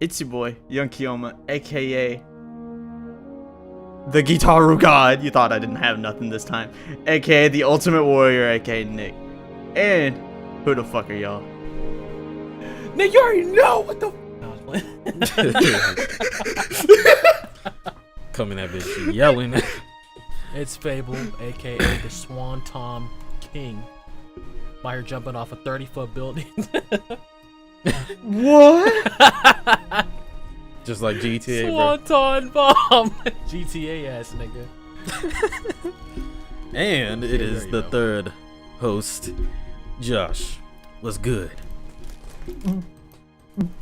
It's your boy, Young Kiyoma, aka the Gitaru God. You thought I didn't have nothing this time. Aka the Ultimate Warrior, aka Nick. And who the fuck are y'all? Nick, you already know what the Coming at bitch yelling. It's Fable, aka the Swan Tom King. By her jumping off a 30-foot building. What? Just like GTA, Swanton bomb. GTA ass nigga. And it is the go. third host, Josh. What's good?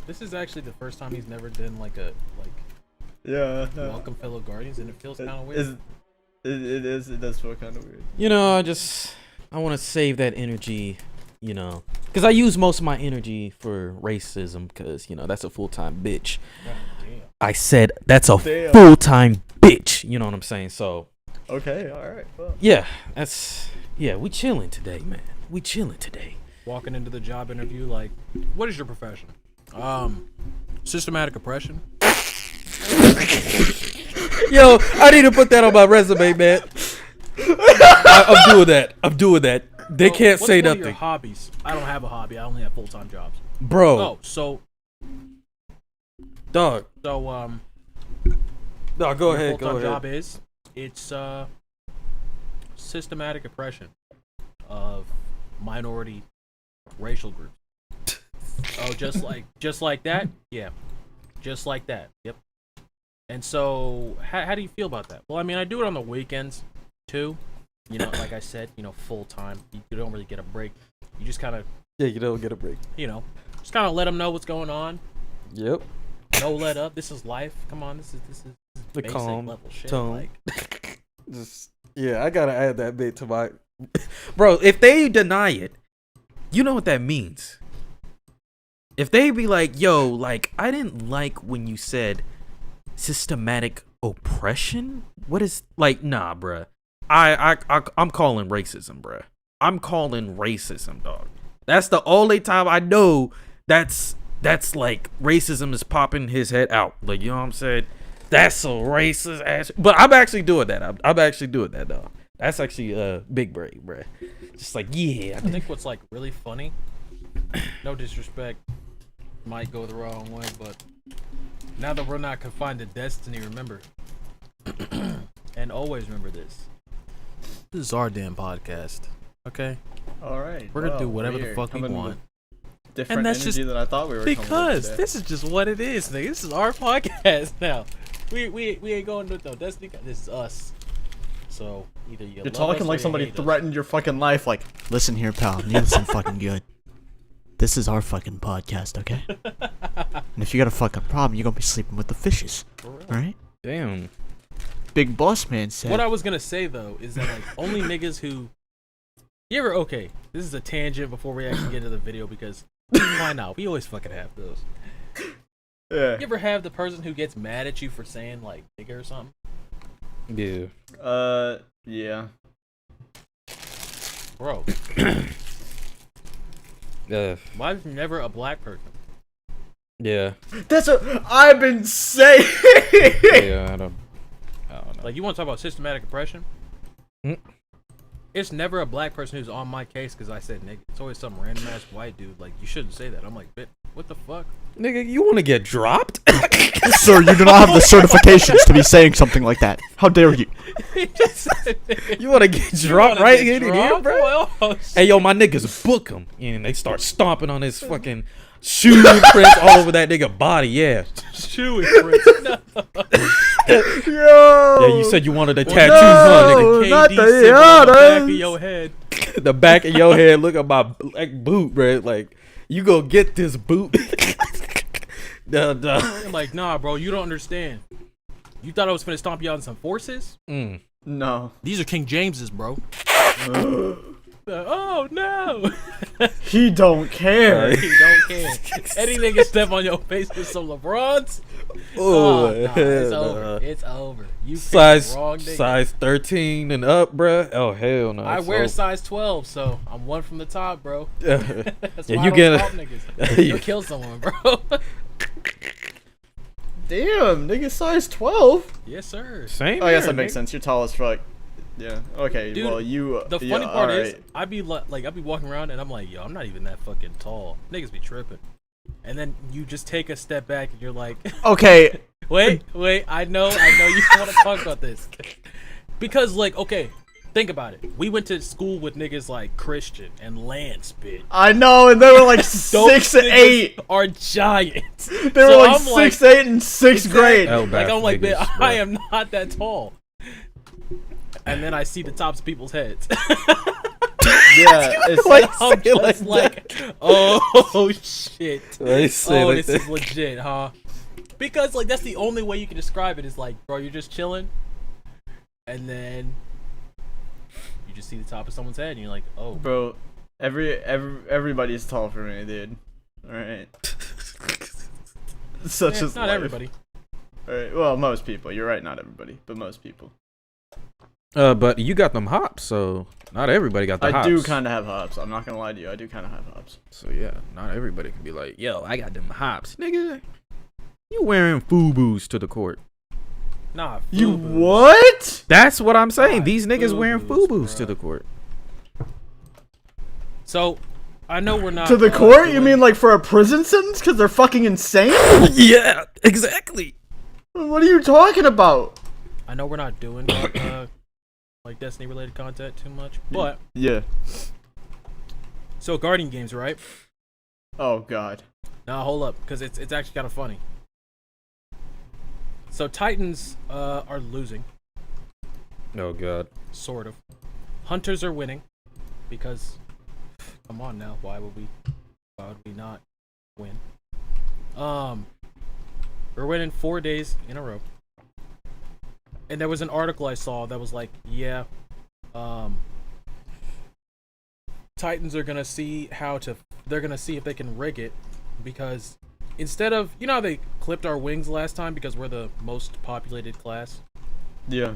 This is actually the first time he's never done like a Yeah. welcome fellow guardians, and it feels kind of weird. It does feel kind of weird. You know, I want to save that energy, you know, because I use most of my energy for racism, because, you know, that's a full-time bitch. God damn. I said that's a Damn. full-time bitch. You know what I'm saying? So, Okay, alright. Well. yeah, we chilling today, man. We chilling today. Walking into the job interview like, what is your profession? Systematic oppression. Yo, I need to put that on my resume, man. I'm doing that. They can't say What's one of your nothing. hobbies? I don't have a hobby. I only have full-time jobs. Bro, Oh, so dog. so No, go your ahead, full-time go job ahead. it's systematic oppression of minority racial groups. Oh, just like that? Yeah. Just like that. Yep. And so how do you feel about that? Well, I mean, I do it on the weekends too. You know, like I said, you know, full time. You don't really get a break. You just kind of, Yeah, you don't get a break. you know, just kind of let them know what's going on. Yep. No let up. This is life. Come on, this is The basic calm level shit. tone. Like, Yeah, I gotta add that bit to my. Bro, if they deny it, you know what that means. If they be like, yo, like, I didn't like when you said systematic oppression. What is, like, nah, bruh. I'm calling racism, bruh. I'm calling racism, dog. That's the only time I know that's like racism is popping his head out. Like, you know what I'm saying? That's a racist ass. But I'm actually doing that. I'm actually doing that, dog. That's actually big brain, bruh. Just like, yeah. I think what's like really funny. No disrespect, might go the wrong way, but now that we're not confined to destiny, remember, and always remember this. This is our damn podcast, okay? Alright. We're gonna do whatever the fuck we want. Different And that's energy just than I thought we were coming Because with today. this is just what it is, nigga. This is our podcast now. We ain't going to no destiny. This is us. So either you You're love talking us like or somebody you hate us. threatened your fucking life. Like, listen here, pal. You listen fucking good. This is our fucking podcast, okay? And if you got a fucking problem, you're gonna be sleeping with the fishes. For real. Alright? Damn. Big boss man said. What I was gonna say though is that like only niggas who okay, this is a tangent before we actually get into the video because why not? We always fucking have those. Yeah. You ever have the person who gets mad at you for saying like nigga or something? Yeah. Yeah. Bro, why is never a black person? Yeah. That's what I've been saying. Yeah, I don't know. Like you wanna talk about systematic oppression? Mm. It's never a black person who's on my case because I said nigga. It's always some random ass white dude. Like you shouldn't say that. I'm like, what the fuck? Nigga, you want to get dropped? Sir, you do not have the certifications to be saying something like that. How dare you? You want to get dropped right in here, bro? Oh, Hey, yo, my niggas book him. And they start stomping on his fucking shoe prints all over that nigga body, yeah. shoe imprints. No. Yo. Yeah, you said you wanted a tattoo, no. huh, KD not the symbol on the back of others. your head. nigga? The back of your head, look at my black boot, bro. Like, you go get this boot. Duh. I'm like, nah, bro, you don't understand. You thought I was finna stomp you out in some forces? No. These are King James's, bro. Oh no! He don't care. He don't care. Any nigga step on your face with some LeBrons? Oh, Nah, it's over. It's over. You picked the size wrong nigga. 13 and up, bruh. Oh hell no. I it's wear over. size 12, so I'm one from the top, bro. Yeah, That's Yeah, why you I get don't a- stomp niggas. You'll kill someone, bro. Damn, nigga, size 12. Yes, sir. Same. I guess here, that makes nigga. sense. You're tall as fuck. Yeah. Okay. Dude, well, you. The yeah, funny part is, alright. I'd be walking around and I'm like, yo, I'm not even that fucking tall. Niggas be tripping. And then you just take a step back and you're like, Okay. wait, I know you want to talk about this. Because, like, okay, think about it. We went to school with niggas like Christian and Lance, bitch. I know, and they were like Those 6'8". niggas are giants. They were like 6'8" in sixth grade. Like, I'm like, niggas, bitch, bro. I am not that tall. And then I see the tops of people's heads. Yeah. It's Like, I'm say just like, oh shit. They say Oh, like this that. is legit, huh? Because like that's the only way you can describe it is like, bro, you're just chilling, and then you just see the top of someone's head, and you're like, oh, Bro, everybody's tall for me, dude. All right. Such as not life. everybody. All right. Well, most people. You're right. Not everybody, but most people. But you got them hops, so not everybody got the I hops. do kind of have hops. I'm not gonna lie to you. I do kind of have hops. So yeah, not everybody can be like, yo, I got them hops, nigga. You wearing FUBUs to the court? Nah, You FUBUs. what? That's what I'm saying. God, These niggas wearing FUBUs, FUBUs to bruh. the court. So, I know we're not To the uh, court? You doing- mean like for a prison sentence? Because they're fucking insane? Yeah, exactly. What are you talking about? I know we're not doing like Destiny related content too much, but Yeah. so Guardian games, right? Oh god. Now hold up, because it's actually kind of funny. So Titans are losing, Oh god. sort of. Hunters are winning, because come on now, why would we not win? We're winning 4 days in a row. And there was an article I saw that was like, yeah, Titans are gonna see they're gonna see if they can rig it, because instead of, you know how they clipped our wings last time because we're the most populated class? Yeah.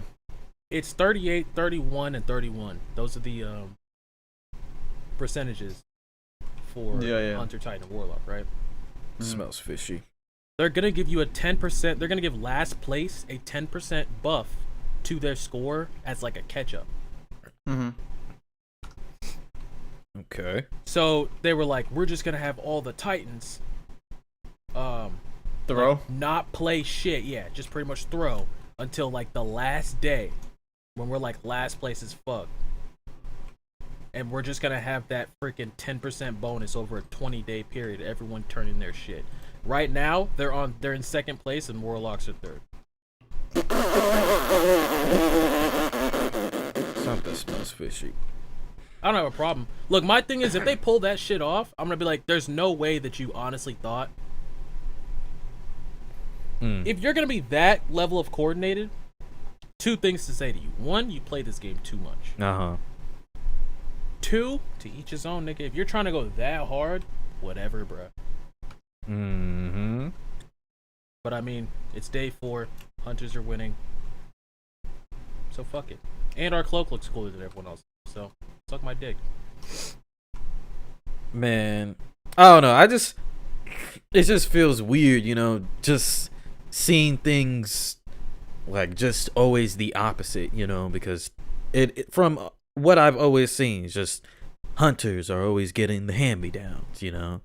It's 38, 31, and 31. Those are the percentages for Yeah. Hunter, Titan, and Warlock, right? Smells fishy. They're gonna give you a 10%. They're gonna give last place a 10% buff to their score as like a catch-up. Mm-hmm. Okay. So they were like, we're just gonna have all the Titans, Throw? like, not play shit. Yeah, just pretty much throw until like the last day, when we're like last place is fucked, and we're just gonna have that freaking 10% bonus over a 20-day period. Everyone turning their shit. Right now, they're in second place and Warlocks are third. Something smells fishy. I don't have a problem. Look, my thing is, if they pull that shit off, I'm gonna be like, there's no way that you honestly thought. If you're gonna be that level of coordinated, two things to say to you. One, you play this game too much. Uh-huh. Two, to each his own, nigga. If you're trying to go that hard, whatever, bruh. Mm-hmm. But I mean, it's day 4. Hunters are winning. So fuck it. And our cloak looks cooler than everyone else. So, suck my dick. Man, I don't know. It just feels weird, you know, just seeing things like just always the opposite, you know, because it from what I've always seen, is just hunters are always getting the hand-me-downs, you know.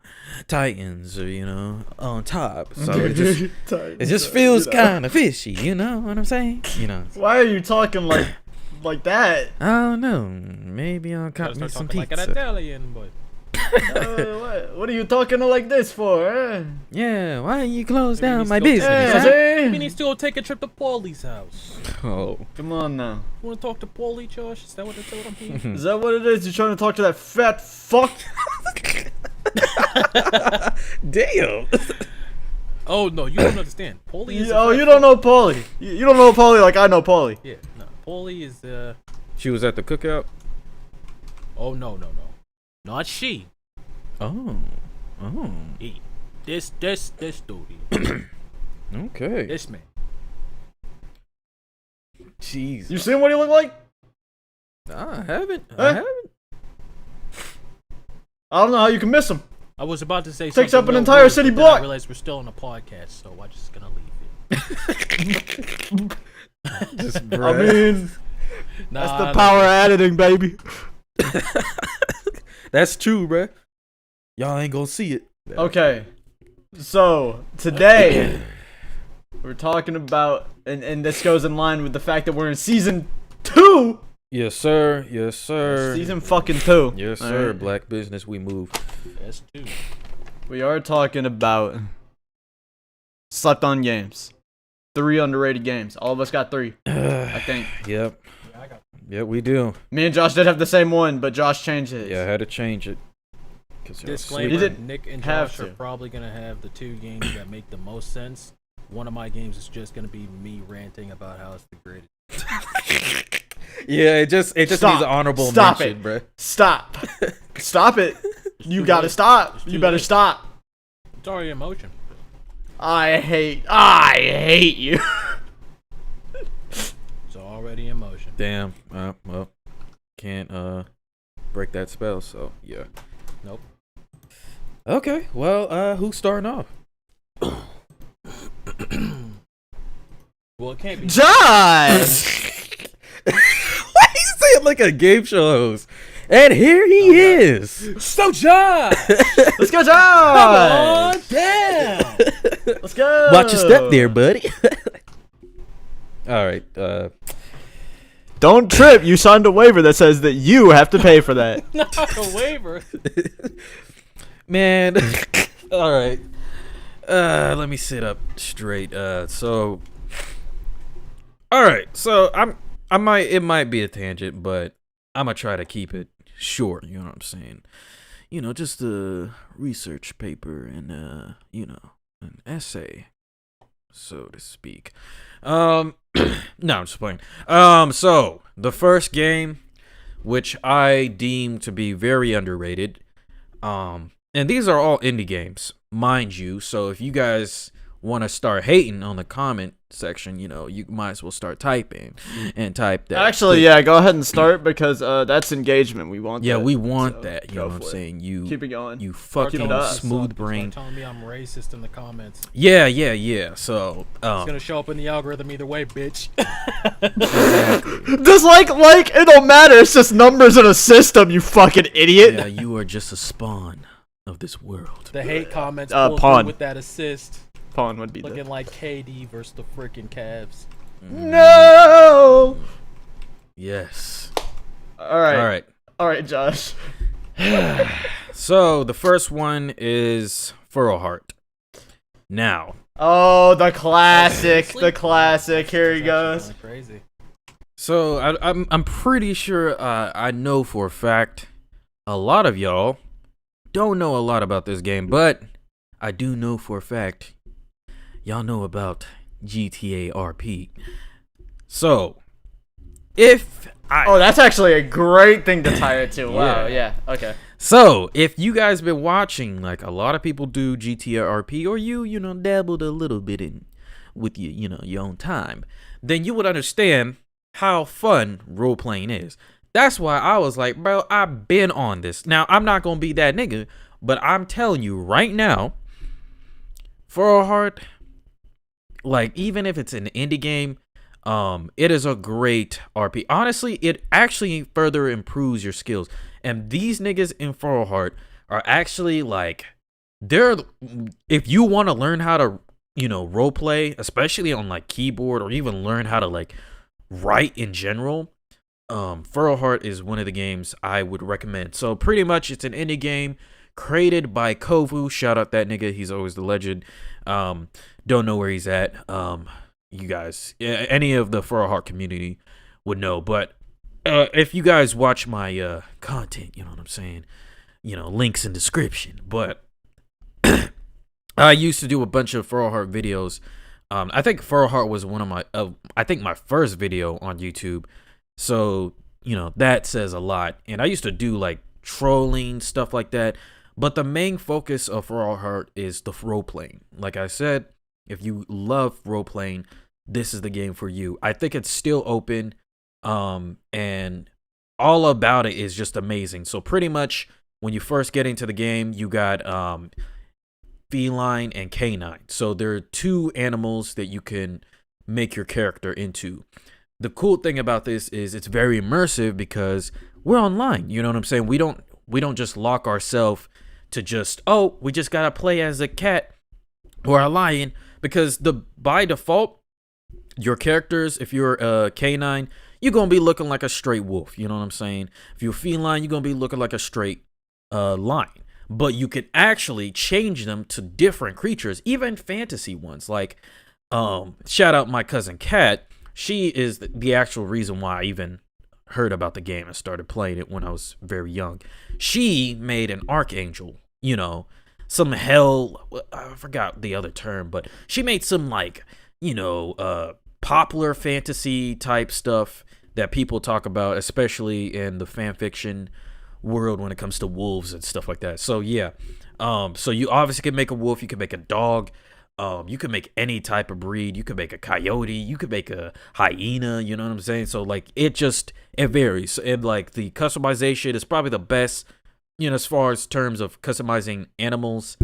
Titans are, you know, on top. So it just feels kind of fishy, you know what I'm saying? You know. Why are you talking like that? I don't know. Maybe I'll Gotta cut me start some talking like an pizza. Italian, boy. What are you talking like this for? Yeah, why you close Maybe down he's my still- business? Yeah, huh? He see? needs to go take a trip to Paulie's house. Oh. Come on now. You wanna talk to Paulie, Josh? Is that what I'm hearing? Is that what it is? You trying to talk to that fat fuck? Damn. Oh no, you don't understand. Paulie is. Oh, you don't know Paulie. You don't know Paulie like I know Paulie. Yeah, no. Paulie is She was at the cookout. Oh no, not she. Oh. Oh. He. This dude. Okay. This man. Jeez. You seen what he look like? I haven't. Huh? I haven't. I don't know how you can miss him. I was about to say Takes something up an real entire rude, city but then I block. realized we're still on a podcast, so I'm just gonna leave it. Just, I bruh. mean, Nah, that's the power of editing, baby. That's true, bruh. Y'all ain't gonna see it. Okay, so today we're talking about, and this goes in line with the fact that we're in season 2. Yes, sir. Yes, sir. Season fucking 2. Yes, All sir. right. Black business, we move. That's two. We are talking about slept on games. 3 underrated games. All of us got 3, I think. Yep. Yeah, I got. Yeah, we do. Me and Josh did have the same one, but Josh changed his. Yeah, I had to change it. Disclaimer: You didn't Nick and have Josh to. are probably gonna have the 2 games that make the most sense. One of my games is just gonna be me ranting about how it's the greatest. Yeah, it just needs Stop. an honorable Stop mention, it. bruh. Stop. Stop it. You too gotta late. stop. It's You too better late. stop. It's already in motion. I hate you. It's already in motion. Damn. Well, can't break that spell. So yeah. Nope. Okay. Well, who's starting off? Well, it can't be. Josh. Why you say it like a game show host? And here he is. So Josh, Let's go, come Josh. on down. Let's go. Watch your step there, buddy. All right. Don't trip. You signed a waiver that says that you have to pay for that. Not a waiver. Man. All right. Let me sit up straight. So. All right. So it might be a tangent, but I'm gonna try to keep it short. You know what I'm saying? You know, just a research paper and you know, an essay, so to speak. No, I'm just playing. So the first game, which I deem to be very underrated, and these are all indie games, mind you. So if you guys want to start hating on the comment section, you know, you might as well start typing and type that. Actually, yeah, go ahead and start because that's engagement. We want Yeah, that. we want So, that. You go know what I'm for it. saying? You Keep it going. you Start fucking it up. smooth brain. Start telling me I'm racist in the comments. Yeah, yeah, yeah. So, It's gonna show up in the algorithm either way, bitch. exactly. Just like it don't matter. It's just numbers in a system. You fucking idiot. Yeah, you are just a spawn of this world. The hate comments pulled pawn. through with that assist, Pawn would be looking like KD versus the freaking Cavs. No. Yes. All right. All right. All right, Josh. So the first one is Furrow Heart. Now, Oh, the classic. Sleep. The classic. Here he It's goes. actually kinda Crazy. so I'm pretty sure I know for a fact a lot of y'all don't know a lot about this game, but I do know for a fact y'all know about GTA RP. So, if I Oh, that's actually a great thing to tie it to. Wow. Yeah. Yeah. Okay. So, if you guys been watching, like a lot of people do GTA RP, or you know, dabbled a little bit in with your own time, then you would understand how fun role playing is. That's why I was like, bro, I've been on this. Now, I'm not gonna be that nigga, but I'm telling you right now, for a heart, like even if it's an indie game, it is a great RP. Honestly, it actually further improves your skills. And these niggas in Furrow Heart are actually like, they're, if you want to learn how to, role play, especially on like keyboard, or even learn how to like write in general, Furrow Heart is one of the games I would recommend. So pretty much it's an indie game created by Kovu. Shout out that nigga. He's always the legend. Don't know where he's at. You guys, any of the Furrow Heart community would know, but if you guys watch my content, you know what I'm saying, links in description. But I used to do a bunch of Furrow Heart videos. I think Furrow Heart was one of my my first video on YouTube. So that says a lot. And I used to do like trolling stuff like that. But the main focus of Furrow Heart is the role playing. Like I said, if you love role playing, this is the game for you. I think it's still open. And all about it is just amazing. So pretty much when you first get into the game, you got feline and canine. So there are two animals that you can make your character into. The cool thing about this is it's very immersive because we're online. You know what I'm saying? We don't just lock ourselves to just, oh, we just gotta play as a cat or a lion, because by default, your characters, if you're a canine, you're gonna be looking like a straight wolf. You know what I'm saying? If you're a feline, you're gonna be looking like a straight lion. But you can actually change them to different creatures, even fantasy ones. Like, shout out my cousin Kat. She is the actual reason why I even heard about the game and started playing it when I was very young. She made an archangel, you know, some hell, I forgot the other term, but she made some, like, you know, popular fantasy type stuff that people talk about, especially in the fan fiction world when it comes to wolves and stuff like that. So yeah, so you obviously can make a wolf, you can make a dog, you can make any type of breed, you can make a coyote, you can make a hyena, you know what I'm saying? So like it varies, and like the customization is probably the best, you know, as far as terms of customizing animals.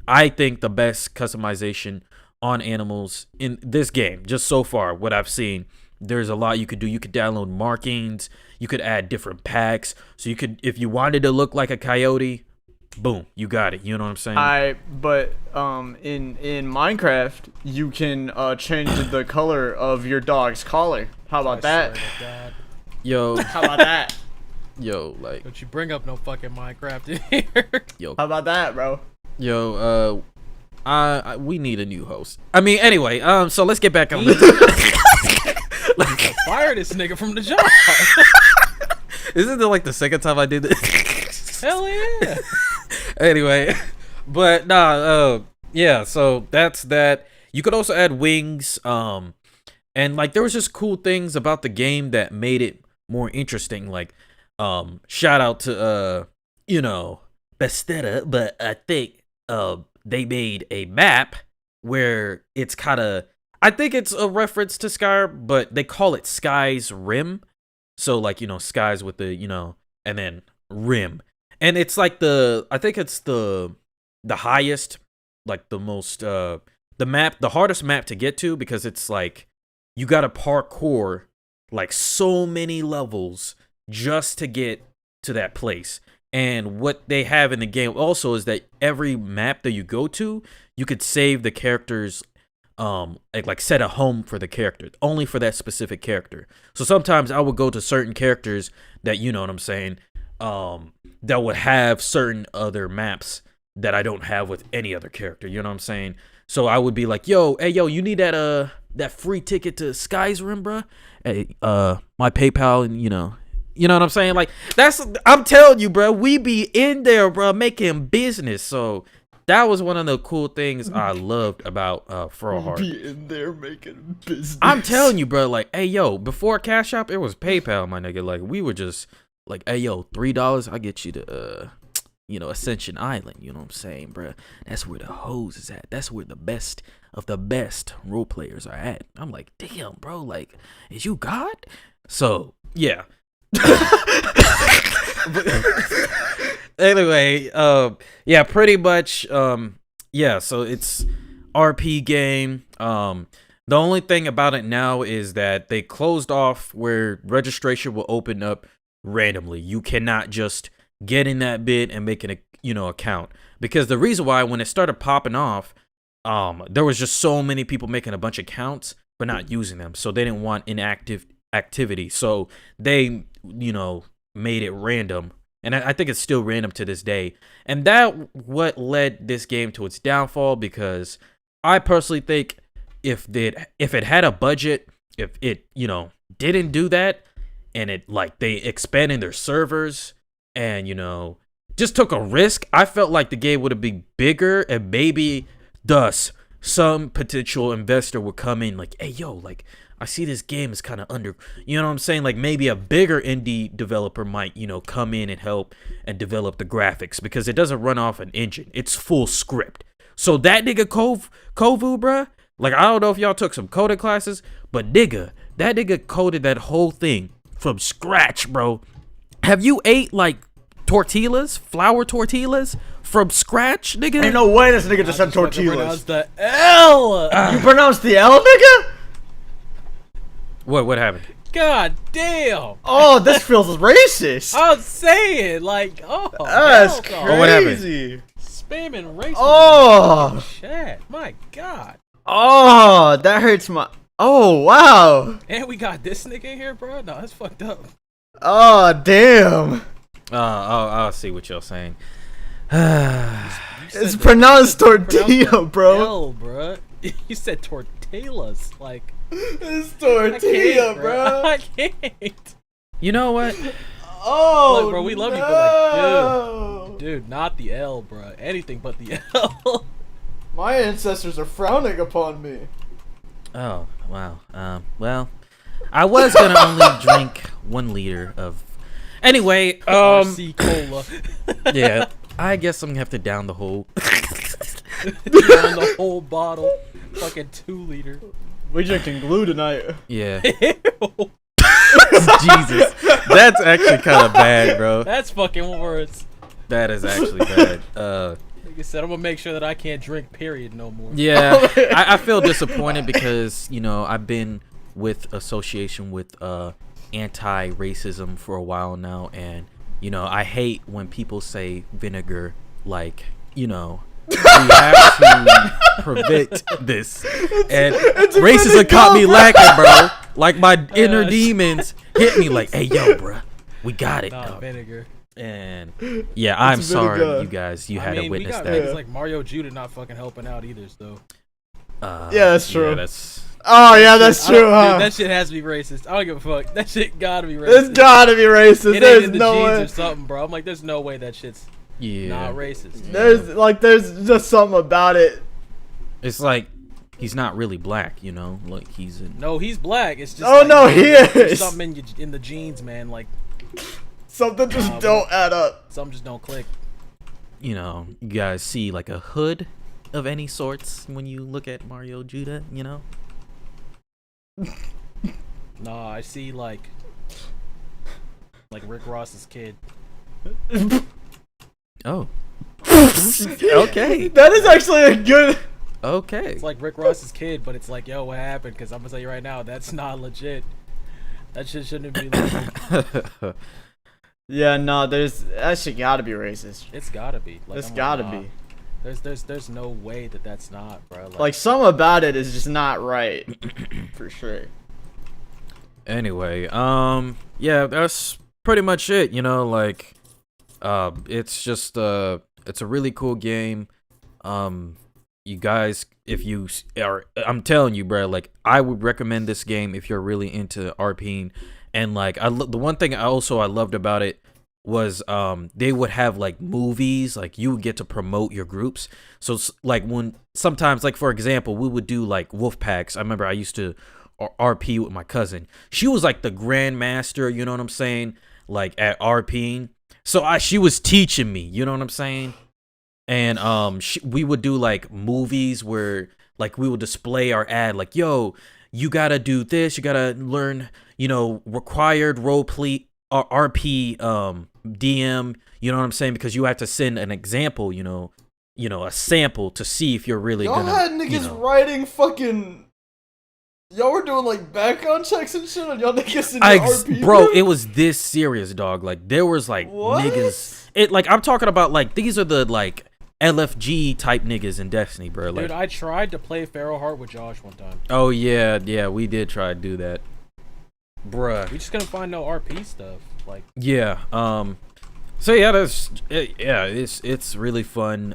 I think the best customization on animals in this game, just so far what I've seen. There's a lot you could do. You could download markings. You could add different packs. So you could, if you wanted to look like a coyote, boom, you got it. You know what I'm saying? But in Minecraft, you can change the color of your dog's collar. How about that? Yo, How about that? yo, like, Don't you bring up no fucking Minecraft in here. yo, How about that, bro? yo, we need a new host. I mean, anyway, so let's get back on the Fire this nigga from the job. Isn't it like the second time I did it? Hell yeah. Anyway, but nah, yeah, so that's that. You could also add wings, and like there was just cool things about the game that made it more interesting. Like, shout out to you know, Bestetta, but I think they made a map where it's kind of, I think it's a reference to Skyrim, but they call it Sky's Rim. So like, you know, skies with the, you know, and then rim. And it's like I think it's the highest, like the most, the hardest map to get to, because it's like, you got to parkour like so many levels just to get to that place. And what they have in the game also is that every map that you go to, you could save the character's like set a home for the character, only for that specific character. So sometimes I would go to certain characters that, you know what I'm saying, that would have certain other maps that I don't have with any other character, you know what I'm saying? So I would be like, hey yo, you need that free ticket to Sky's Rim, bruh? Hey, my PayPal, and you know what I'm saying? Like, I'm telling you, bro, we be in there, bro, making business. So that was one of the cool things I loved about Frohard. Be in there making business. I'm telling you, bro, like, hey, yo, before Cash App, it was PayPal, my nigga. Like, we were just like, hey, yo, $3, I get you to, you know, Ascension Island. You know what I'm saying, bro? That's where the hoes is at. That's where the best of the best role players are at. I'm like, damn, bro, like, is you God? So, yeah. Anyway, yeah, pretty much, yeah, so it's RP game. The only thing about it now is that they closed off where registration will open up randomly. You cannot just get in that bit and make an, you know, account, because the reason why, when it started popping off, there was just so many people making a bunch of accounts but not using them, so they didn't want inactive activity, so they, you know, made it random. And I think it's still random to this day. And that what led this game to its downfall, because I personally think if it had a budget, if it, you know, didn't do that, and it, like, they expanded their servers and, you know, just took a risk, I felt like the game would have been bigger, and maybe thus some potential investor would come in like, hey, yo, like, I see this game is kind of under, you know what I'm saying? Like, maybe a bigger indie developer might, you know, come in and help and develop the graphics, because it doesn't run off an engine. It's full script. So that nigga Kovu, bruh, like, I don't know if y'all took some coding classes, but nigga, that nigga coded that whole thing from scratch, bro. Have you ate like tortillas, flour tortillas from scratch, nigga. Ain't no way this nigga just said Pronounce tortillas. the L. You pronounced the L, nigga? What happened? God damn. Oh, this feels racist. I'm saying, like, That's hell no. Oh, what happened? crazy. Spamming racism. Oh. Chat. My God. Oh, that hurts my. Oh, wow. And we got this nigga in here, bro. No, that's fucked up. Oh, damn. I'll see what you're saying. It's pronounced tortilla, bro. L, bro. You said tortillas, like. It's I tortilla, can't, bro. I can't. You know what? Oh, Look, bro, we love you, but no. like, dude, not the L, bro. Anything but the L. My ancestors are frowning upon me. Oh, wow. Well, I was gonna only drink 1 liter of. Anyway, RC cola. yeah, I guess I'm gonna have to down the whole. Down the whole bottle. Fucking 2 liter. We drinking glue tonight. Yeah. Ew. Jesus, that's actually kind of bad, bro. That's fucking worse. That is actually bad. Like I said, I'm gonna make sure that I can't drink, period, no more. Yeah, I feel disappointed because, you know, I've been with association with anti-racism for a while now, and, you know, I hate when people say vinegar, like, you know, we have to prevent this. And racism caught me lacking, bro. Like, my inner demons hit me like, hey, yo, bro, we got it. Nah, dog. vinegar. And yeah, I'm sorry, vinegar. you guys, you had to we witness got that. niggas like Mario Judah not fucking helping out either, so. Yeah, that's true. Yeah, that's. Oh, yeah, that's I don't- true, huh? Dude, that shit has to be racist. I don't give a fuck. That shit gotta be racist. It's gotta be racist. It ain't There's in the no genes way. or something, bro. I'm like, there's no way that shit's Yeah. not racist. There's just something about it. It's like he's not really black, you know. Like he's in. No, he's black. It's just. Oh, like, no, he there's is. something in the genes, man. Like Something just don't add up. something just don't click. You know, you guys see like a hood of any sorts when you look at Mario Judah, you know. Nah, I see like Rick Ross's kid. Oh. Okay. That is actually a good. Okay. It's like Rick Ross's kid, but it's like, yo, what happened? Because I'm gonna tell you right now, that's not legit. That shit shouldn't be legit. Yeah, no, that shit gotta be racist. It's gotta be. Like, It's I'm gotta like, nah. be. There's no way that that's not, bro. Like, something about it is just not right. For sure. Anyway, yeah, that's pretty much it, you know, like it's just it's a really cool game. You guys, if you are, I'm telling you, bro, like I would recommend this game if you're really into RPing. And like the one thing I loved about it was they would have like movies, like you would get to promote your groups. So like when sometimes, like for example, we would do like wolf packs. I remember I used to RP with my cousin. She was like the grandmaster, you know what I'm saying, like at RPing. So she was teaching me, you know what I'm saying. And we would do like movies where like we would display our ad, like, yo, you gotta do this, you gotta learn, you know, required role play RP DM, you know what I'm saying, because you have to send an example, you know, a sample to see if you're really Y'all gonna. had niggas you know. writing fucking. Y'all were doing like background checks and shit on y'all niggas in your RP. Bro, dude? it was this serious, dog. Like there was like What? niggas. It like I'm talking about like these are the like LFG type niggas in Destiny, bro. Like, Dude, I tried to play Feral Heart with Josh one time. oh yeah, we did try to do that, bruh. We just couldn't find no RP stuff. Like, Yeah. So yeah, it's really fun.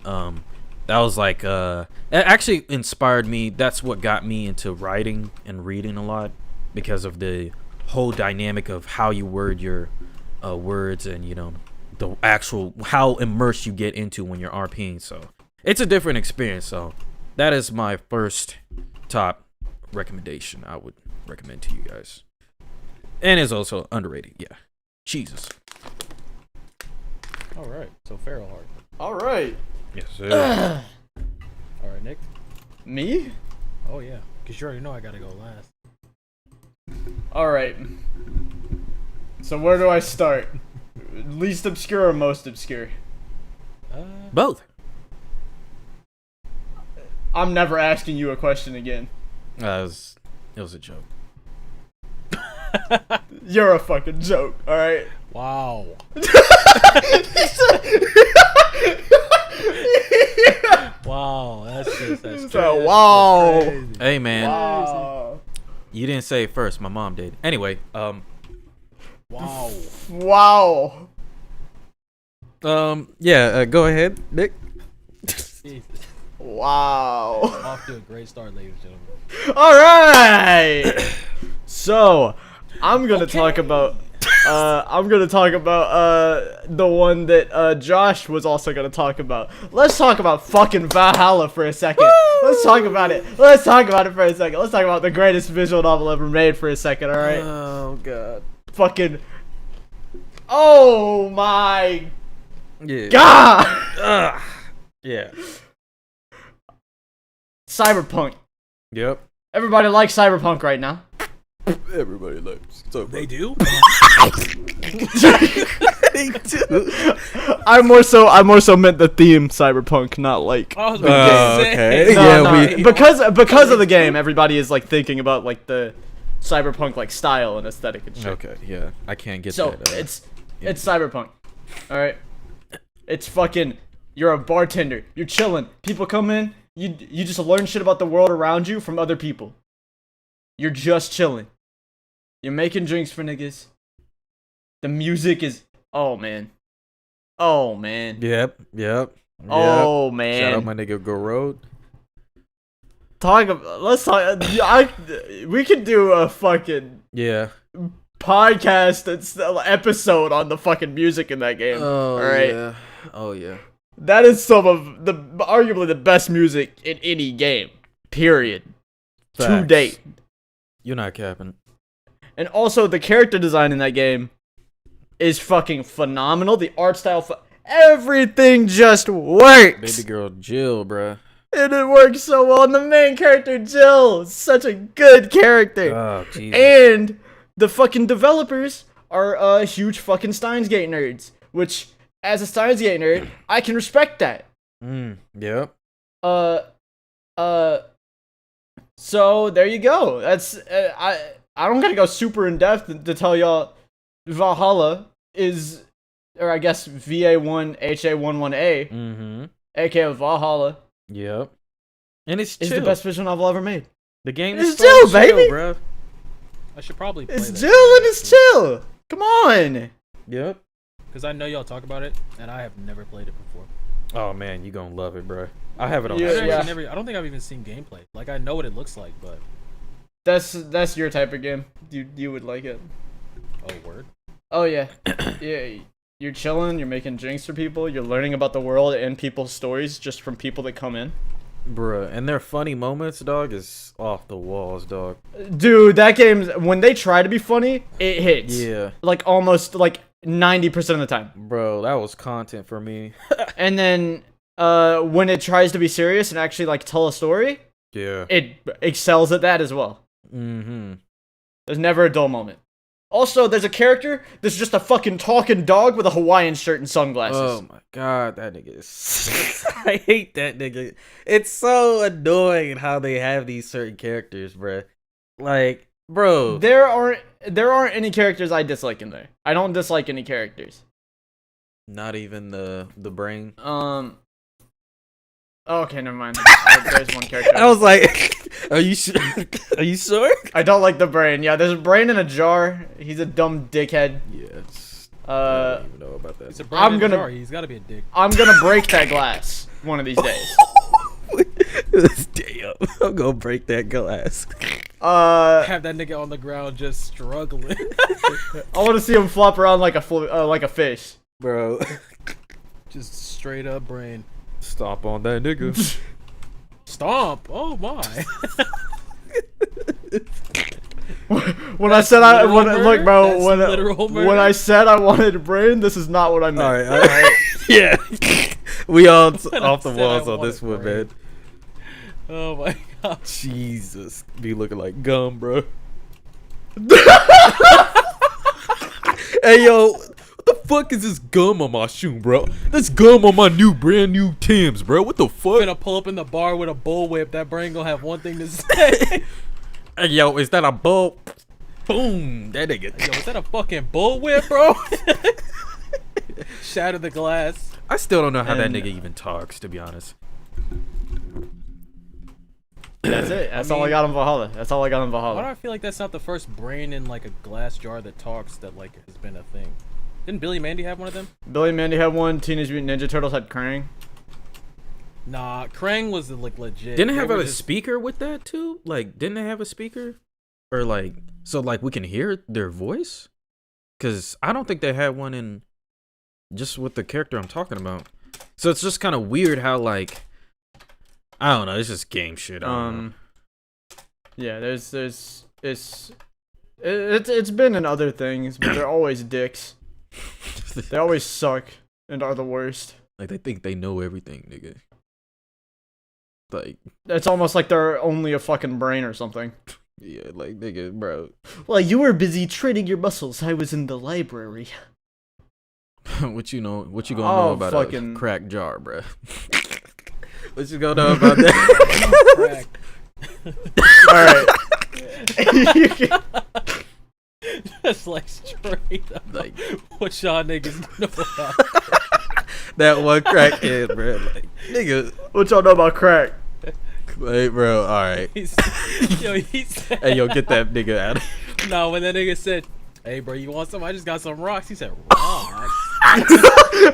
That was like it actually inspired me. That's what got me into writing and reading a lot, because of the whole dynamic of how you word your words, and you know the actual how immersed you get into when you're RPing. So it's a different experience. So that is my first top recommendation I would recommend to you guys, and it's also underrated. Yeah, Jesus. all right, so Feral Heart. All right. Yes, sir. All right, Nick. Me? Oh yeah, cause you already know I gotta go last. All right. So where do I start? Least obscure or most obscure? Both. I'm never asking you a question again. It was a joke. You're a fucking joke, alright? Wow. Wow, that's So, wow. That's crazy. Hey man, Wow. you didn't say it first. My mom did. Anyway, Wow. Wow. yeah. Go ahead, Nick. Jesus. Wow. Off to a great start, ladies and gentlemen. Alright. So, I'm gonna talk about the one that Josh was also gonna talk about. Let's talk about fucking Valhalla for a second. Let's talk about it. Let's talk about it for a second. Let's talk about the greatest visual novel ever made for a second, alright? Oh god. Fucking. Oh my Yeah. god! Yeah. Cyberpunk. Yep. Everybody likes Cyberpunk right now. Everybody likes. So They do? I more so meant the theme Cyberpunk, not like I was about to say. okay. No, Yeah, no, because of the game, everybody is like thinking about like the Cyberpunk like style and aesthetic and shit. Okay. Yeah. I can't get So that. it's Cyberpunk. All right. It's fucking. You're a bartender. You're chilling. People come in. You just learn shit about the world around you from other people. You're just chilling. You're making drinks for niggas. The music is. Oh man. Oh man. Yep. Oh Shout man. out my nigga Go Road. Let's talk. We could do a fucking Yeah. podcast that's episode on the fucking music in that game. Oh Alright. yeah. Oh yeah. That is some of the arguably the best music in any game. Period. To Facts. date. You're not capping. And also the character design in that game is fucking phenomenal. The art style, everything just works. Baby girl Jill, bruh. And it works so well. And the main character, Jill, is such a good character. Oh Jesus. And the fucking developers are huge fucking Steins Gate nerds. Which, as a Steins Gate nerd, I can respect that. Yep. So there you go. That's I don't gotta go super in depth to tell y'all Valhalla is, or I guess VA1 HA11A, Mm-hmm. aka Valhalla, Yep. And it's is chill. the best visual novel ever made. The game It's is so chill, chill, baby. bruh. I should probably play It's that chill game. and it's chill. Come on. Yep. Because I know y'all talk about it, and I have never played it before. Oh man, you gonna love it, bruh. I have it on. Yeah, I've Switch. actually never, I don't think I've even seen gameplay. Like, I know what it looks like, but... That's your type of game. You would like it. Oh, word? Oh yeah. Yeah. You're chilling, you're making drinks for people, you're learning about the world and people's stories just from people that come in. Bruh, and their funny moments, dog, is off the walls, dog. Dude, that game, when they try to be funny, it hits. Yeah. Like almost like 90% of the time. Bro, that was content for me. And then when it tries to be serious and actually like tell a story, Yeah. it excels at that as well. Mm-hmm. There's never a dull moment. Also, there's a character that's just a fucking talking dog with a Hawaiian shirt and sunglasses. Oh my god, that nigga is... I hate that nigga. It's so annoying how they have these certain characters, bruh. Like, bro. There aren't any characters I dislike in there. I don't dislike any characters. Not even the brain. Okay, never mind. There's one character. I was like, are you sure? Are you sure? I don't like the brain. Yeah, there's a brain in a jar. He's a dumb dickhead. Yes. I Uh, don't even know about that. It's a I'm brand gonna- jar. He's got to be a dick. I'm gonna break that glass one of these days. Damn, I'm gonna break that glass. Have that nigga on the ground just struggling. I want to see him flop around like a fish. Bro, Just straight up brain. stomp on that nigga. Stomp. Oh my. When I said I literal when, murder? look, bro, That's when literal murder? when I said I wanted a brain, this is not what I meant. All right. Yeah, we all When I off the said walls I on this one, wanted brain. man. Oh my god. Jesus, be looking like gum, bro. Hey yo, What the fuck is this gum on my shoe, bro? That's gum on my brand new Timbs, bro. What the fuck? Gonna pull up in the bar with a bullwhip. That brain gonna have one thing to say. Hey, yo, is that a bull? Boom. That nigga. Yo, is that a fucking bullwhip, bro? Shatter the glass. I still don't know how that And- nigga even talks, to be honest. That's it. That's all I got on Valhalla. That's all I got on Why do Valhalla. I feel like that's not the first brain in like a glass jar that talks that like has been a thing? Didn't Billy and Mandy have one of them? Billy and Mandy had one. Teenage Mutant Ninja Turtles had Krang. Nah, Krang was like legit. Didn't it They have were a just- speaker with that too? Like, didn't they have a speaker? Or like, so like we can hear their voice? Cause I don't think they had one in just with the character I'm talking about. So it's just kind of weird how like, I don't know. It's just game shit. I don't know. Yeah, it's been in other things, but they're always dicks. They always suck and are the worst. Like they think they know everything, nigga. Like, It's almost like they're only a fucking brain or something. yeah, like nigga, bro. Well, you were busy training your muscles. I was in the library. What you know? What you gonna Oh, know about fucking- a crack jar, bro? What you gonna know about that? Crack. All right. Just like straight up. Like What y'all niggas know about? that one crackhead, bro. Like nigga, What y'all know about crack? hey, bro. All right. He said, Hey, yo, get that nigga out. no, when that nigga said, hey, bro, you want some? I just got some rocks. He said,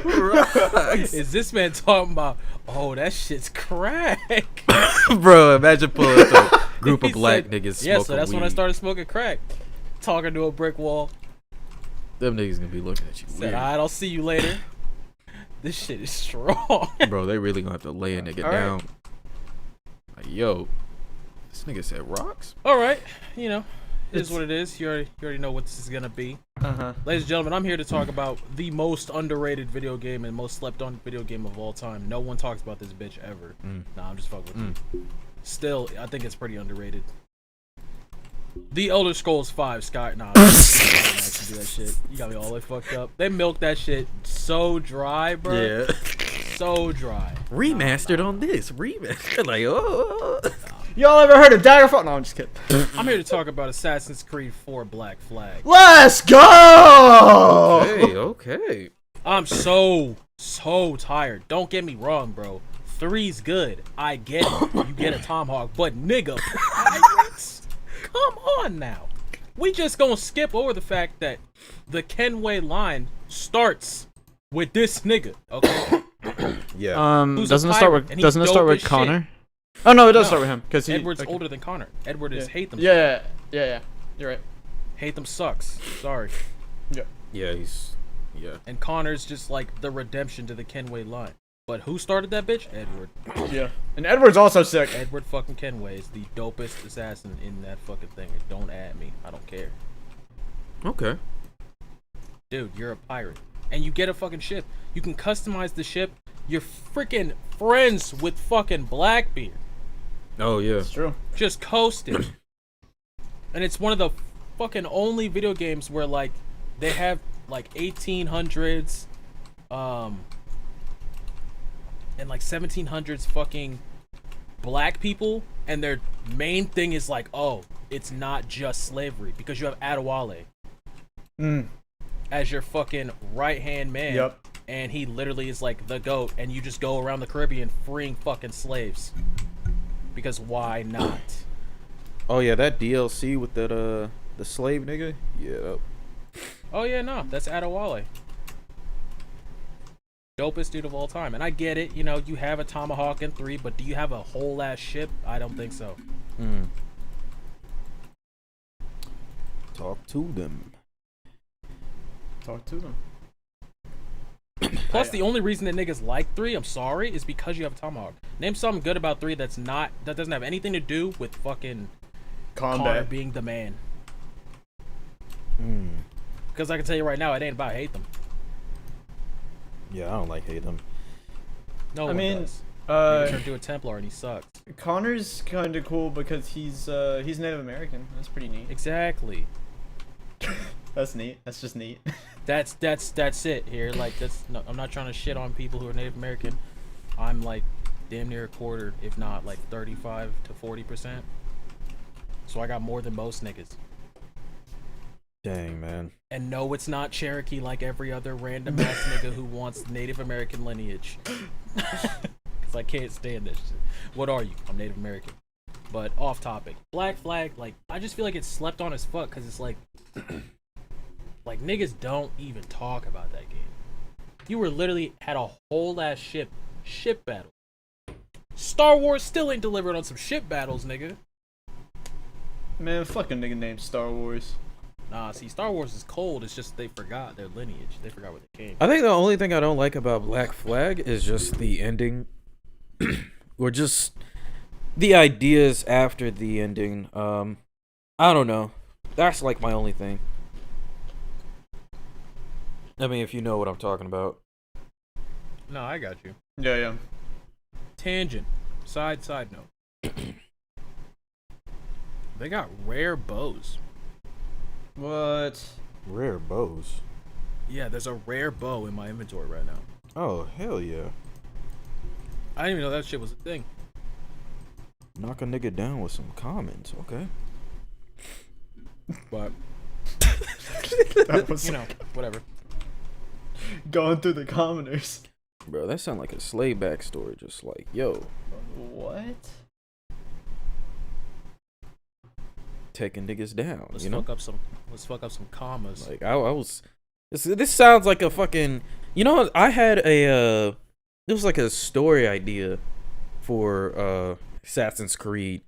rocks? Is this man talking about, oh, that shit's crack? Bro, imagine pulling up a group of He black said, niggas smoking yeah, so that's weed. when I started smoking crack. Talking to a brick wall. Them niggas gonna be looking at you Said, weird. alright, I'll see you later. This shit is strong. Bro, they really gonna have to lay a nigga All right. down. Like, yo, this nigga said rocks? Alright, you know, it is It's- what it is. You already know what this is gonna be. Uh-huh. Ladies and gentlemen, I'm here to talk about the most underrated video game and most slept on video game of all time. No one talks about this bitch ever. Nah, I'm just fucking with you. Still, I think it's pretty underrated. The Elder Scrolls 5 Sky. Nah, I don't actually do that shit. You got me all the way fucked up. They milked that shit so dry, bro. Yeah. So dry. Remastered on this. Remastered. Like, oh. Y'all ever heard of Daggerfall? No, I'm just kidding. I'm here to talk about Assassin's Creed 4 Black Flag. Let's go! Hey, okay. I'm so tired. Don't get me wrong, bro. 3's good. I get it. You get a tomahawk, but nigga, pirates? Come on now. We just gonna skip over the fact that the Kenway line starts with this nigga, okay? Yeah. Who's a doesn't it start pirate, with and he's doesn't it start dope with as shit. Connor? Oh no, it does No. start with him because Edward's okay. older than Connor. Edward is hate them. Yeah. You're right. Hate them sucks. Sorry. Yeah, he's. Yeah. And Connor's just like the redemption to the Kenway line. But who started that bitch? Edward. Yeah. And Edward's also sick. Edward fucking Kenway is the dopest assassin in that fucking thing. Don't add me. I don't care. Okay. Dude, you're a pirate. And you get a fucking ship. You can customize the ship. You're freaking friends with fucking Blackbeard. Oh, yeah. It's true. Just coasting. And it's one of the fucking only video games where like they have like 1800s and like 1700s fucking black people, and their main thing is like, oh, it's not just slavery, because you have Adewale as your fucking right hand man. Yep. And he literally is like the GOAT, and you just go around the Caribbean freeing fucking slaves. Because why not? Oh, yeah, that DLC with that, the slave nigga? Yeah. Oh yeah, no, that's Adewale. Dopest dude of all time. And I get it, you know, you have a tomahawk in 3, but do you have a whole ass ship? I don't think so. Talk to them. Talk to them. Plus, the only reason that niggas like 3, I'm sorry, is because you have a tomahawk. Name something good about 3 that doesn't have anything to do with fucking Connor Combat. being the man. Because I can tell you right now, it ain't about hate them. Yeah, I don't like hate them. No I one mean, does. He turned uh, into a Templar and he sucks. Connor's kind of cool because he's Native American. That's pretty neat. Exactly. That's neat. That's just neat. That's it here. Like no, I'm not trying to shit on people who are Native American. I'm like damn near a quarter, if not like 35 to 40%. So I got more than most niggas. Dang, man. And no, it's not Cherokee like every other random ass nigga who wants Native American lineage. Cause I can't stand this shit. What are you? I'm Native American. But off topic. Black Flag, like I just feel like it's slept on as fuck because it's like like niggas don't even talk about that game. You were literally had a whole ass ship battle. Star Wars still ain't delivered on some ship battles, nigga. Man, fuck a nigga named Star Wars. Nah, see, Star Wars is cold. It's just they forgot their lineage. They forgot where they came. I think the only thing I don't like about Black Flag is just the ending, or just the ideas after the ending. I don't know. That's like my only thing. I mean, if you know what I'm talking about. No, I got you. Yeah. Tangent. Side note. They got rare bows. What? Rare bows. Yeah, there's a rare bow in my inventory right now. Oh, hell yeah. I didn't even know that shit was a thing. Knock a nigga down with some comments, okay? But, That was you know, whatever. going through the commoners. Bro, that sound like a slave backstory. Just like, yo, What? taking niggas down. Let's you know? Let's fuck up some commas. Like I was. This sounds like a fucking. You know, I had a. It was like a story idea for Assassin's Creed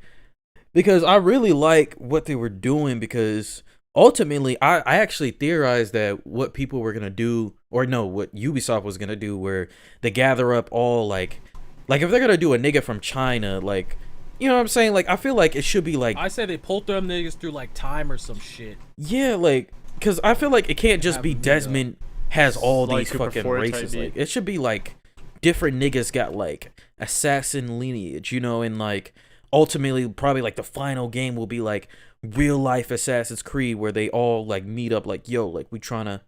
because I really like what they were doing because ultimately I actually theorized that what people were gonna do, or no, what Ubisoft was gonna do, where they gather up all like if they're gonna do a nigga from China, like, you know what I'm saying? Like, I feel like it should be like, I say they pulled them niggas through like time or some shit. yeah, like, because I feel like it can't just be Desmond has all like these Super fucking 4 type races. beat. Like, it should be like different niggas got like assassin lineage, you know, and like ultimately probably like the final game will be like real life Assassin's Creed where they all like meet up like, yo, like we trying to,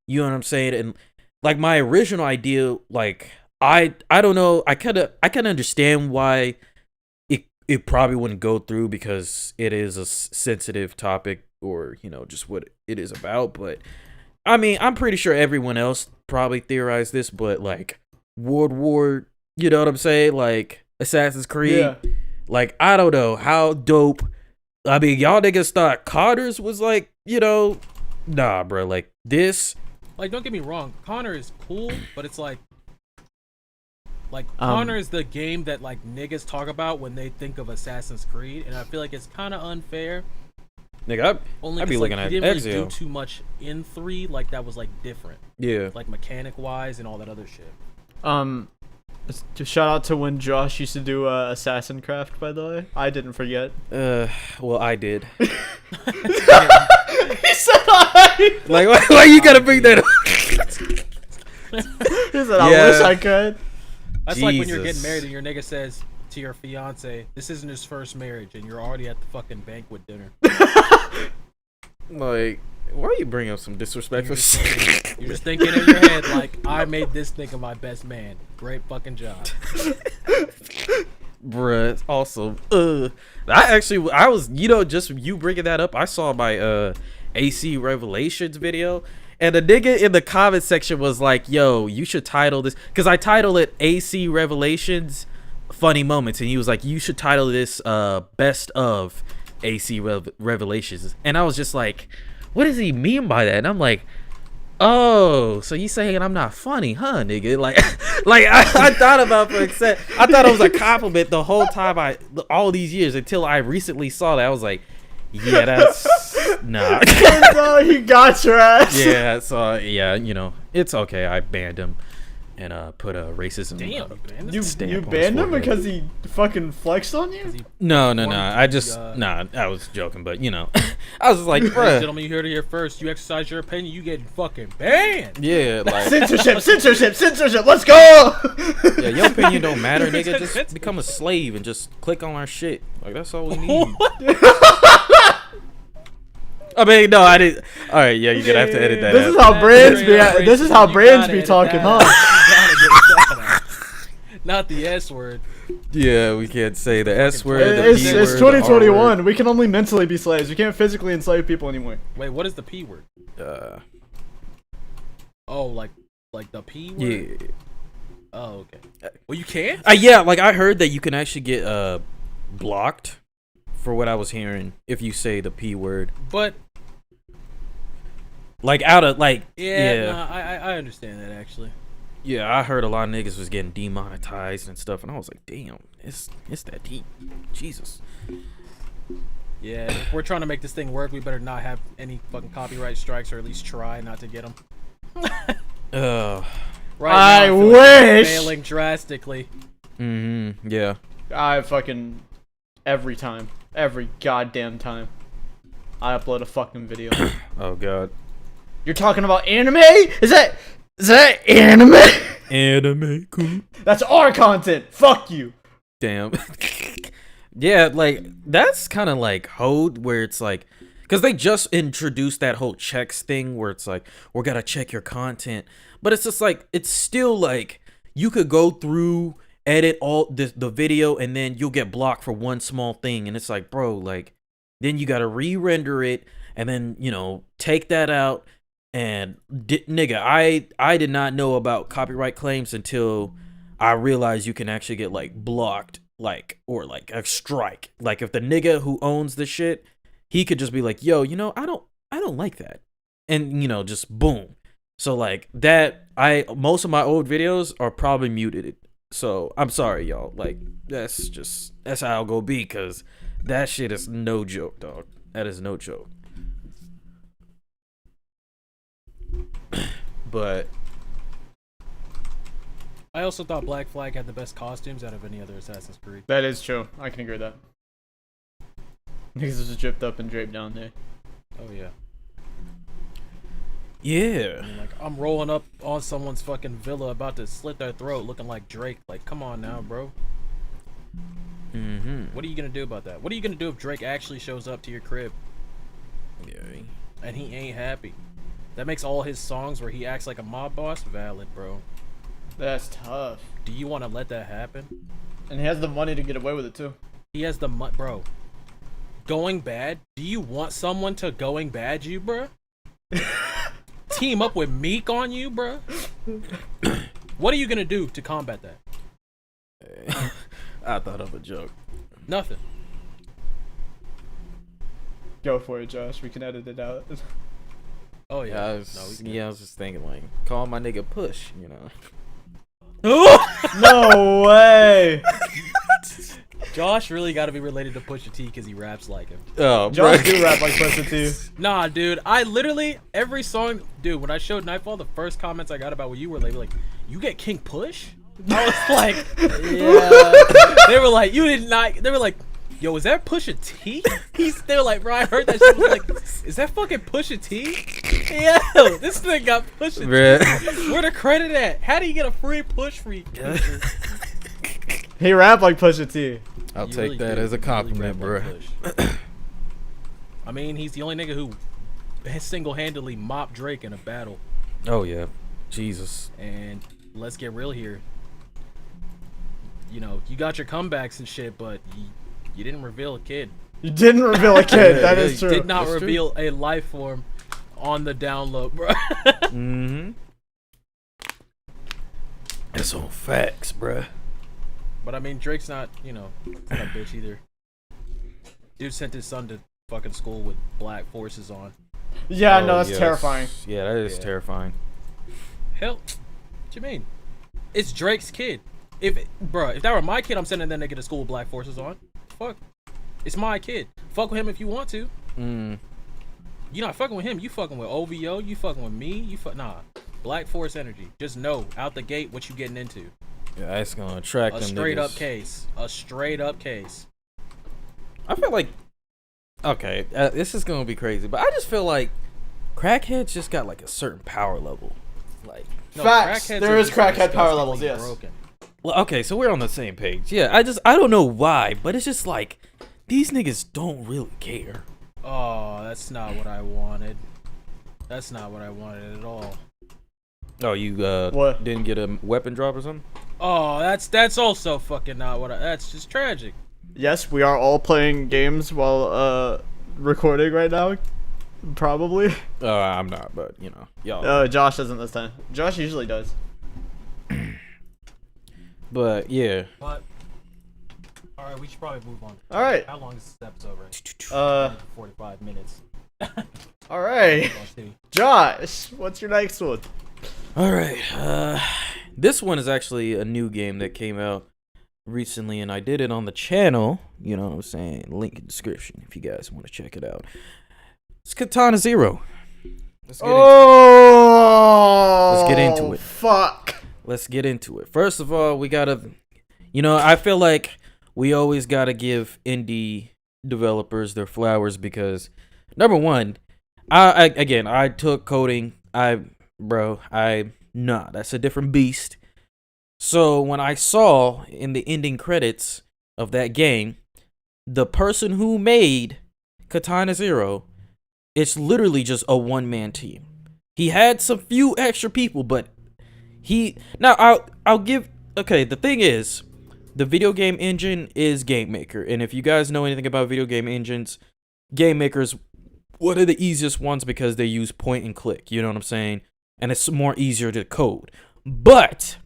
you know what I'm saying? And like my original idea, like I don't know, I kind of understand why it probably wouldn't go through because it is a sensitive topic, or, you know, just what it is about. But I mean, I'm pretty sure everyone else probably theorized this, but like World War, you know what I'm saying? Like Assassin's Creed. Yeah. Like, I don't know how dope. I mean, y'all niggas thought Connor's was like, you know, nah, bro. Like this. Like, don't get me wrong, Connor is cool, but it's like Connor is the game that like niggas talk about when they think of Assassin's Creed, and I feel like it's kind of unfair. Nigga, Only I'd be looking like, at he didn't really Exio. do too much in 3, like that was like different, Yeah. like mechanic wise and all that other shit. Just shout out to when Josh used to do Assassin Craft, by the way. I didn't forget. Well, I did. He said I. Like, why you gotta bring that up? He said I wish I could. That's like when you're getting Jesus. married and your nigga says to your fiance, this isn't his first marriage, and you're already at the fucking banquet dinner. Like, why are you bringing up some disrespectful shit? You're just thinking in your head like, I made this nigga my best man. Great fucking job. Bruh, it's awesome. I was, you know, just you bringing that up, I saw my AC Revelations video, and the nigga in the comment section was like, yo, you should title this, because I titled it AC Revelations Funny Moments, and he was like, you should title this Best of AC Revelations. And I was just like, what does he mean by that? And I'm like, oh, so you saying I'm not funny, huh, nigga? Like, I thought about for except I thought it was a compliment the whole time all these years until I recently saw that. I was like, yeah, that's nah. No, he got your ass. Yeah, so yeah, you know, it's okay. I banned him and put a racism. Damn, you banned him? You stamp on his banned him forehead. because he fucking flexed on you? No. Wanted I to just be, I was joking, but you know, I was just like, Ladies and bruh, gentlemen, you heard it here first. You exercise your opinion, you get fucking banned. yeah, like, Censorship, let's go! yeah, your opinion don't matter, nigga. Just become a slave and just click on our shit. Like, that's all we need. I mean, no, I didn't. All right, yeah, you're gonna have to edit that. This out. is how brands be. This is how You brands gotta be edit talking, that huh? out. You gotta get that out. Not the S word. Yeah, we can't say the S word. The It's P it's word, the R word. 2021. We can only mentally be slaves. We can't physically enslave people anymore. Wait, what is the P word? Oh, like the P word? Yeah. Oh, okay. Well, you can't? Yeah, like I heard that you can actually get blocked for what I was hearing if you say the P word. But Like out of like yeah. Nah, I understand that actually. Yeah, I heard a lot of niggas was getting demonetized and stuff, and I was like, damn, it's that deep. Jesus. Yeah, if we're trying to make this thing work, we better not have any fucking copyright strikes, or at least try not to get them. I feel like we're wish. failing drastically. Yeah. I fucking every goddamn time I upload a fucking video. Oh god. You're talking about anime? Is that anime? Anime cool. That's our content. Fuck you. Damn. Yeah, like that's kind of like Hode, where it's like, because they just introduced that whole checks thing where it's like, we're gonna check your content, but it's just like, it's still like you could go through, edit all the video, and then you'll get blocked for one small thing, and it's like, bro, like then you gotta re-render it, and then take that out. And nigga, I did not know about copyright claims until I realized you can actually get like blocked, like, or like a strike. Like if the nigga who owns the shit, he could just be like, yo, I don't like that, and just boom. So like that, most of my old videos are probably muted. So I'm sorry, y'all. Like that's how I'll go be, cause that shit is no joke, dog. That is no joke. But I also thought Black Flag had the best costumes out of any other Assassin's Creed. That is true. I can agree with that. Niggas was dripped up and draped down there. Oh yeah. yeah. I mean, like I'm rolling up on someone's fucking villa about to slit their throat, looking like Drake. Like, come on now, bro. What are you gonna do about that? What are you gonna do if Drake actually shows up to your crib? Yeah. And he ain't happy? That makes all his songs where he acts like a mob boss valid, bro. That's tough. Do you want to let that happen? And he has the money to get away with it too. He has the bro. Going bad? Do you want someone to going bad you, bro? Team up with Meek on you, bro? What are you gonna do to combat that? I thought of a joke. Nothing. Go for it, Josh. We can edit it out. Oh yeah. I was just thinking like, call my nigga Push, No way. Josh really got to be related to Pusha T because he raps like him. Oh, Josh do rap like Pusha T. Nah, dude. I literally every song, dude. When I showed Nightfall, the first comments I got about what you were like, you get King Push. I was like, yeah. They were like, you did not. They were like, yo, is that Pusha T? They were like, bro, I heard that shit. I was like, is that fucking Pusha T? Yo, this thing got Pusha T. Where the credit at? How do you get a free push free? He rap like Pusha T. I'll You take really that do. as a You compliment, really bro. rap like Push. I mean, he's the only nigga who single-handedly mopped Drake in a battle. Oh yeah, Jesus. And let's get real here. You got your comebacks and shit, but you didn't reveal a kid. You didn't reveal a kid. That is true. Did not That's true. reveal a life form on the download, bro. That's on facts, bruh. But I mean, Drake's not, not a bitch either. Dude sent his son to fucking school with black forces on. Yeah, Oh, no, that's yes. terrifying. Yeah, that is Yeah. terrifying. Hell, what you mean? It's Drake's kid. If that were my kid, I'm sending that nigga to school with black forces on. Fuck. It's my kid. Fuck with him if you want to. You're not fucking with him. You fucking with OVO. You fucking with me. Nah. Black Force energy. Just know out the gate what you getting into. Yeah, that's gonna attract A them straight niggas. up case. A straight up case. I feel like, okay, this is gonna be crazy, but I just feel like crackheads just got like a certain power level. Like, No, Facts. crackheads There are is just crackhead power disgustingly levels, yes. broken. well, okay, so we're on the same page. Yeah, I don't know why, but it's just like these niggas don't really care. Oh, that's not what I wanted. That's not what I wanted at all. Oh, you What? didn't get a weapon drop or something? Oh, that's also fucking not what I. That's just tragic. Yes, we are all playing games while recording right now. Probably. I'm not, but you know, y'all. Josh doesn't this time. Josh usually does. But yeah. But all right, we should probably move on. All right. How long is this episode? 45 minutes. All right. Let's see. Josh, what's your next one? All right. This one is actually a new game that came out recently, and I did it on the channel. You know what I'm saying? Link in description if you guys want to check it out. It's Katana Zero. Let's get into it. Fuck. Let's get into it. First of all, we gotta, I feel like we always gotta give indie developers their flowers because, number one, I took coding. That's a different beast. So when I saw in the ending credits of that game, the person who made Katana Zero, it's literally just a one-man team. He had some few extra people, but I'll give. Okay, the thing is, the video game engine is GameMaker, and if you guys know anything about video game engines, GameMaker's one of the easiest ones because they use point and click. You know what I'm saying? And it's more easier to code. But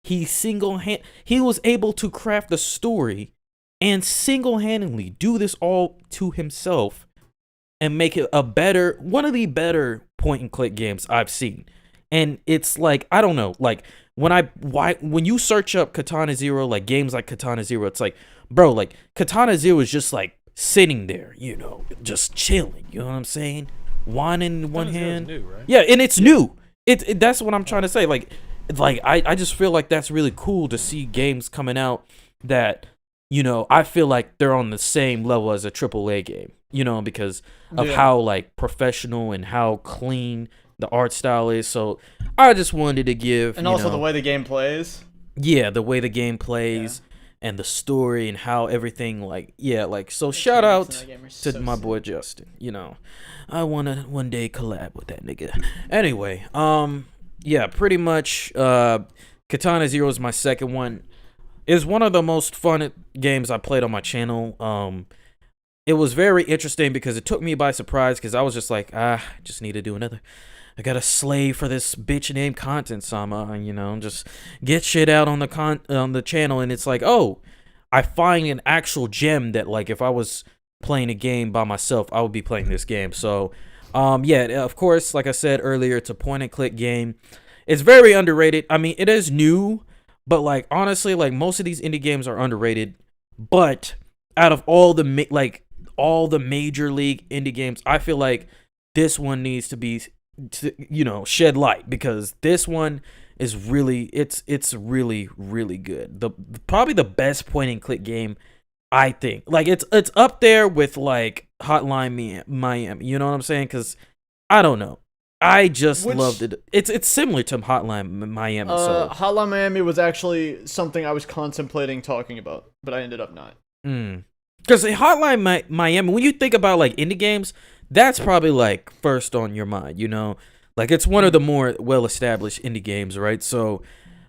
he was able to craft the story and single-handedly do this all to himself and make it one of the better point and click games I've seen. And it's like, I don't know, like when you search up Katana Zero, like games like Katana Zero, it's like, bro, like Katana Zero is just like sitting there, just chilling. You know what I'm saying? Wine in one hand. New, right? Yeah, and it's new. That's what I'm trying to say. Like I just feel like that's really cool to see games coming out that, I feel like they're on the same level as a AAA game, because of how like professional and how clean the art style is. So I just wanted to give, and also the way the game plays. Yeah, the way the game plays and the story and how everything so shout out to my boy Justin. I want to one day collab with that nigga. Anyway, pretty much Katana Zero is my second one. It's one of the most fun games I played on my channel. It was very interesting because it took me by surprise because I was just like, just need to do another. I gotta slave for this bitch named Content Sama, and just get shit out on the channel, and it's like, oh, I find an actual gem that like if I was playing a game by myself, I would be playing this game. So, of course, like I said earlier, it's a point and click game. It's very underrated. I mean, it is new, but like honestly, like most of these indie games are underrated. But out of all the major league indie games, I feel like this one needs to be shed light because this one is really it's really really good. Probably the best point and click game, I think. Like it's up there with like Hotline Miami. You know what I'm saying? Because I don't know, I just loved it. It's similar to Hotline Miami. Hotline Miami was actually something I was contemplating talking about, but I ended up not. Because Hotline Miami, when you think about like indie games, that's probably like first on your mind, like it's one of the more well-established indie games, right? So,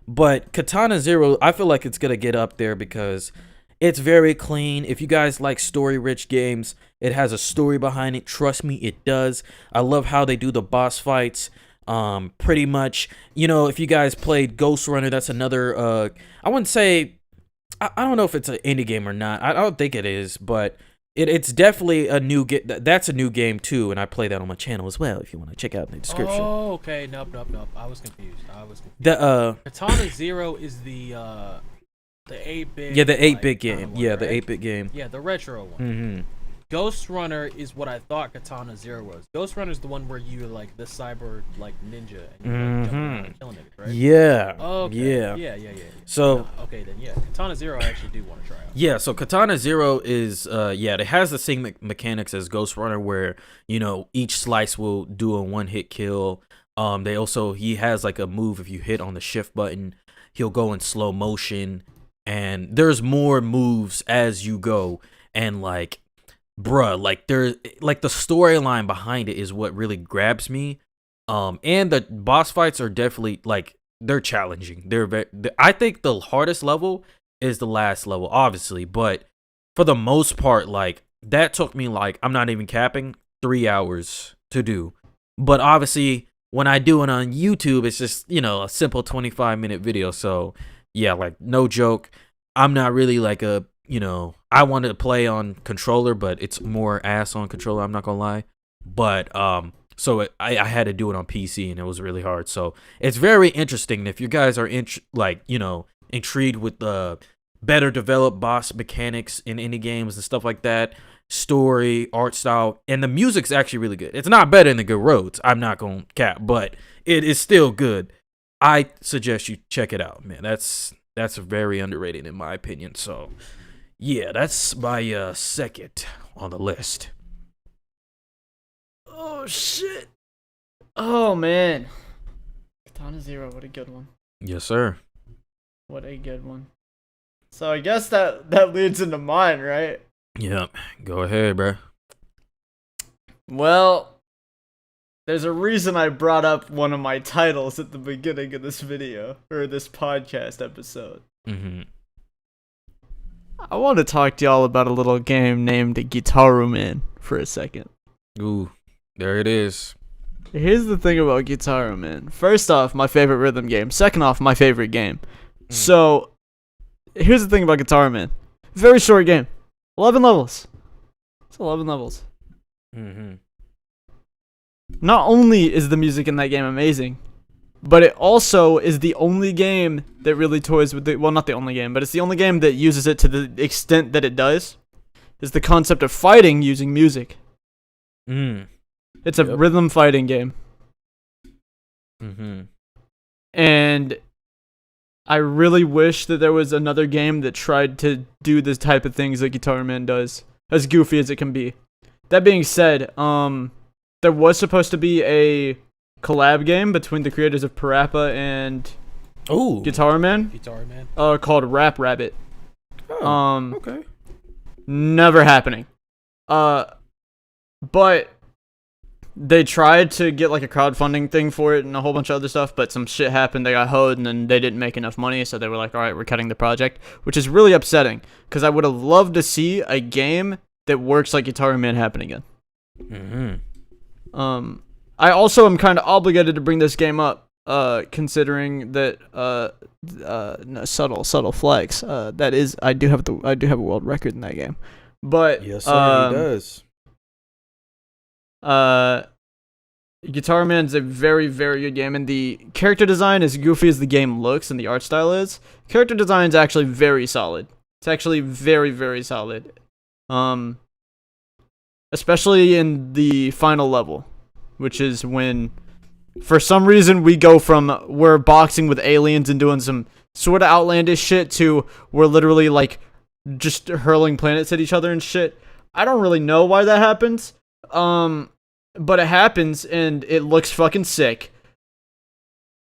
but Katana Zero, I feel like it's gonna get up there because it's very clean. If you guys like story-rich games, it has a story behind it. Trust me, it does. I love how they do the boss fights. Pretty much, if you guys played Ghost Runner, that's another. I wouldn't say. I don't know if it's an indie game or not. I don't think it is, but it's definitely a new game. That's a new game too, and I play that on my channel as well. If you want to check out in the description. Oh, okay. Nope. I was confused. Katana Zero is the 8-bit. Yeah, the 8-bit game. Yeah, right? The 8-bit game. Yeah, the retro one. Mm-hmm. Ghost Runner is what I thought Katana Zero was. Ghost Runner is the one where you're like the cyber like ninja and you're like, jumping around and killing niggas, right? Yeah. Okay. Yeah. So okay then, yeah. Katana Zero I actually do want to try out. Yeah, so Katana Zero is it has the same mechanics as Ghost Runner where, each slice will do a one-hit kill. He has like a move if you hit on the shift button, he'll go in slow motion, and there's more moves as you go, and like bruh, like there, like the storyline behind it is what really grabs me. And the boss fights are definitely like they're challenging. I think the hardest level is the last level, obviously, but for the most part, like that took me like I'm not even capping 3 hours to do. But obviously, when I do it on YouTube, it's just a simple 25-minute video. So yeah, like no joke, I'm not really like I wanted to play on controller, but it's more ass on controller. I'm not gonna lie, but so I had to do it on PC, and it was really hard. So it's very interesting. If you guys are intrigued with the better developed boss mechanics in indie games and stuff like that, story, art style, and the music's actually really good. It's not better than the Good Roads. I'm not gonna cap, but it is still good. I suggest you check it out, man. That's very underrated in my opinion. So yeah, that's my second on the list. Oh shit. Oh man. Katana Zero, what a good one. Yes, sir. What a good one. So I guess that leads into mine, right? Yep. Go ahead, bro. Well, there's a reason I brought up one of my titles at the beginning of this video, or this podcast episode. Mm-hmm. I want to talk to y'all about a little game named Guitar Man for a second. Ooh, there it is. Here's the thing about Guitar Man. First off, my favorite rhythm game. Second off, my favorite game. So, here's the thing about Guitar Man. Very short game. 11 levels. It's 11 levels. Mm-hmm. Not only is the music in that game amazing, but it also is the only game that really toys with the, well, not the only game, but it's the only game that uses it to the extent that it does, is the concept of fighting using music. It's a rhythm fighting game. Mm-hmm. And I really wish that there was another game that tried to do this type of things that Guitar Man does, as goofy as it can be. That being said, there was supposed to be a collab game between the creators of Parappa and Guitar Man. Called Rap Rabbit. Okay. Never happening. But they tried to get like a crowdfunding thing for it and a whole bunch of other stuff, but some shit happened. They got hoed and then they didn't make enough money, so they were like, all right, we're cutting the project, which is really upsetting because I would have loved to see a game that works like Guitar Man happen again. Mm-hmm. I also am kind of obligated to bring this game up, considering that no, subtle flex. That is, I do have a world record in that game, but Yes, sir, he does. Guitar Man's a very, very good game, and the character design, as goofy as the game looks and the art style is, character design is actually very solid. It's actually very, very solid. Especially in the final level, which is when, for some reason, we go from we're boxing with aliens and doing some sort of outlandish shit to we're literally like just hurling planets at each other and shit. I don't really know why that happens. But it happens, and it looks fucking sick.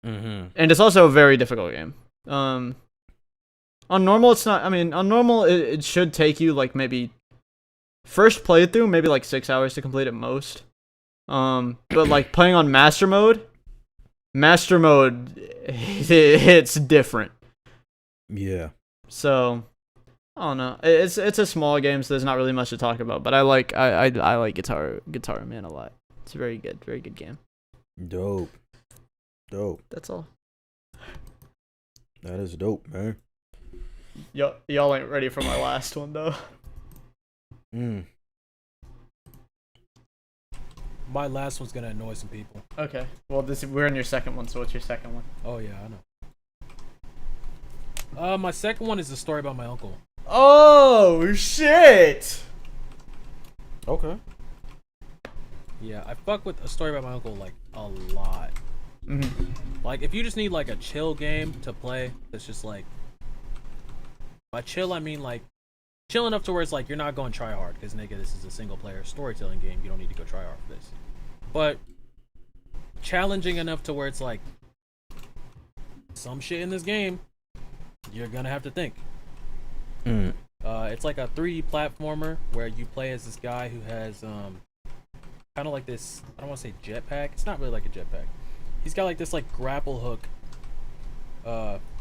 Mm-hmm. And it's also a very difficult game. On normal, it's not. I mean, on normal, it should take you like maybe first playthrough, maybe like 6 hours to complete at most. But like playing on master mode, it's different. Yeah. So I don't know. It's a small game, so there's not really much to talk about. But I like Guitar Man a lot. It's a very good game. Dope. That's all. That is dope, man. Y'all ain't ready for my last one though. My last one's gonna annoy some people. Okay. Well, we're in your second one. So what's your second one? Oh yeah, I know. My second one is a story about my uncle. Oh shit! Okay. Yeah, I fuck with a story about my uncle like a lot. Mm-hmm. Like if you just need like a chill game to play, that's just like, by chill I mean like chill enough to where it's like you're not going try hard, because nigga, this is a single player storytelling game. You don't need to go try hard for this. But challenging enough to where it's like some shit in this game you're gonna have to think. It's like a 3D platformer where you play as this guy who has kind of like this. I don't want to say jetpack. It's not really like a jetpack. He's got like this like grapple hook,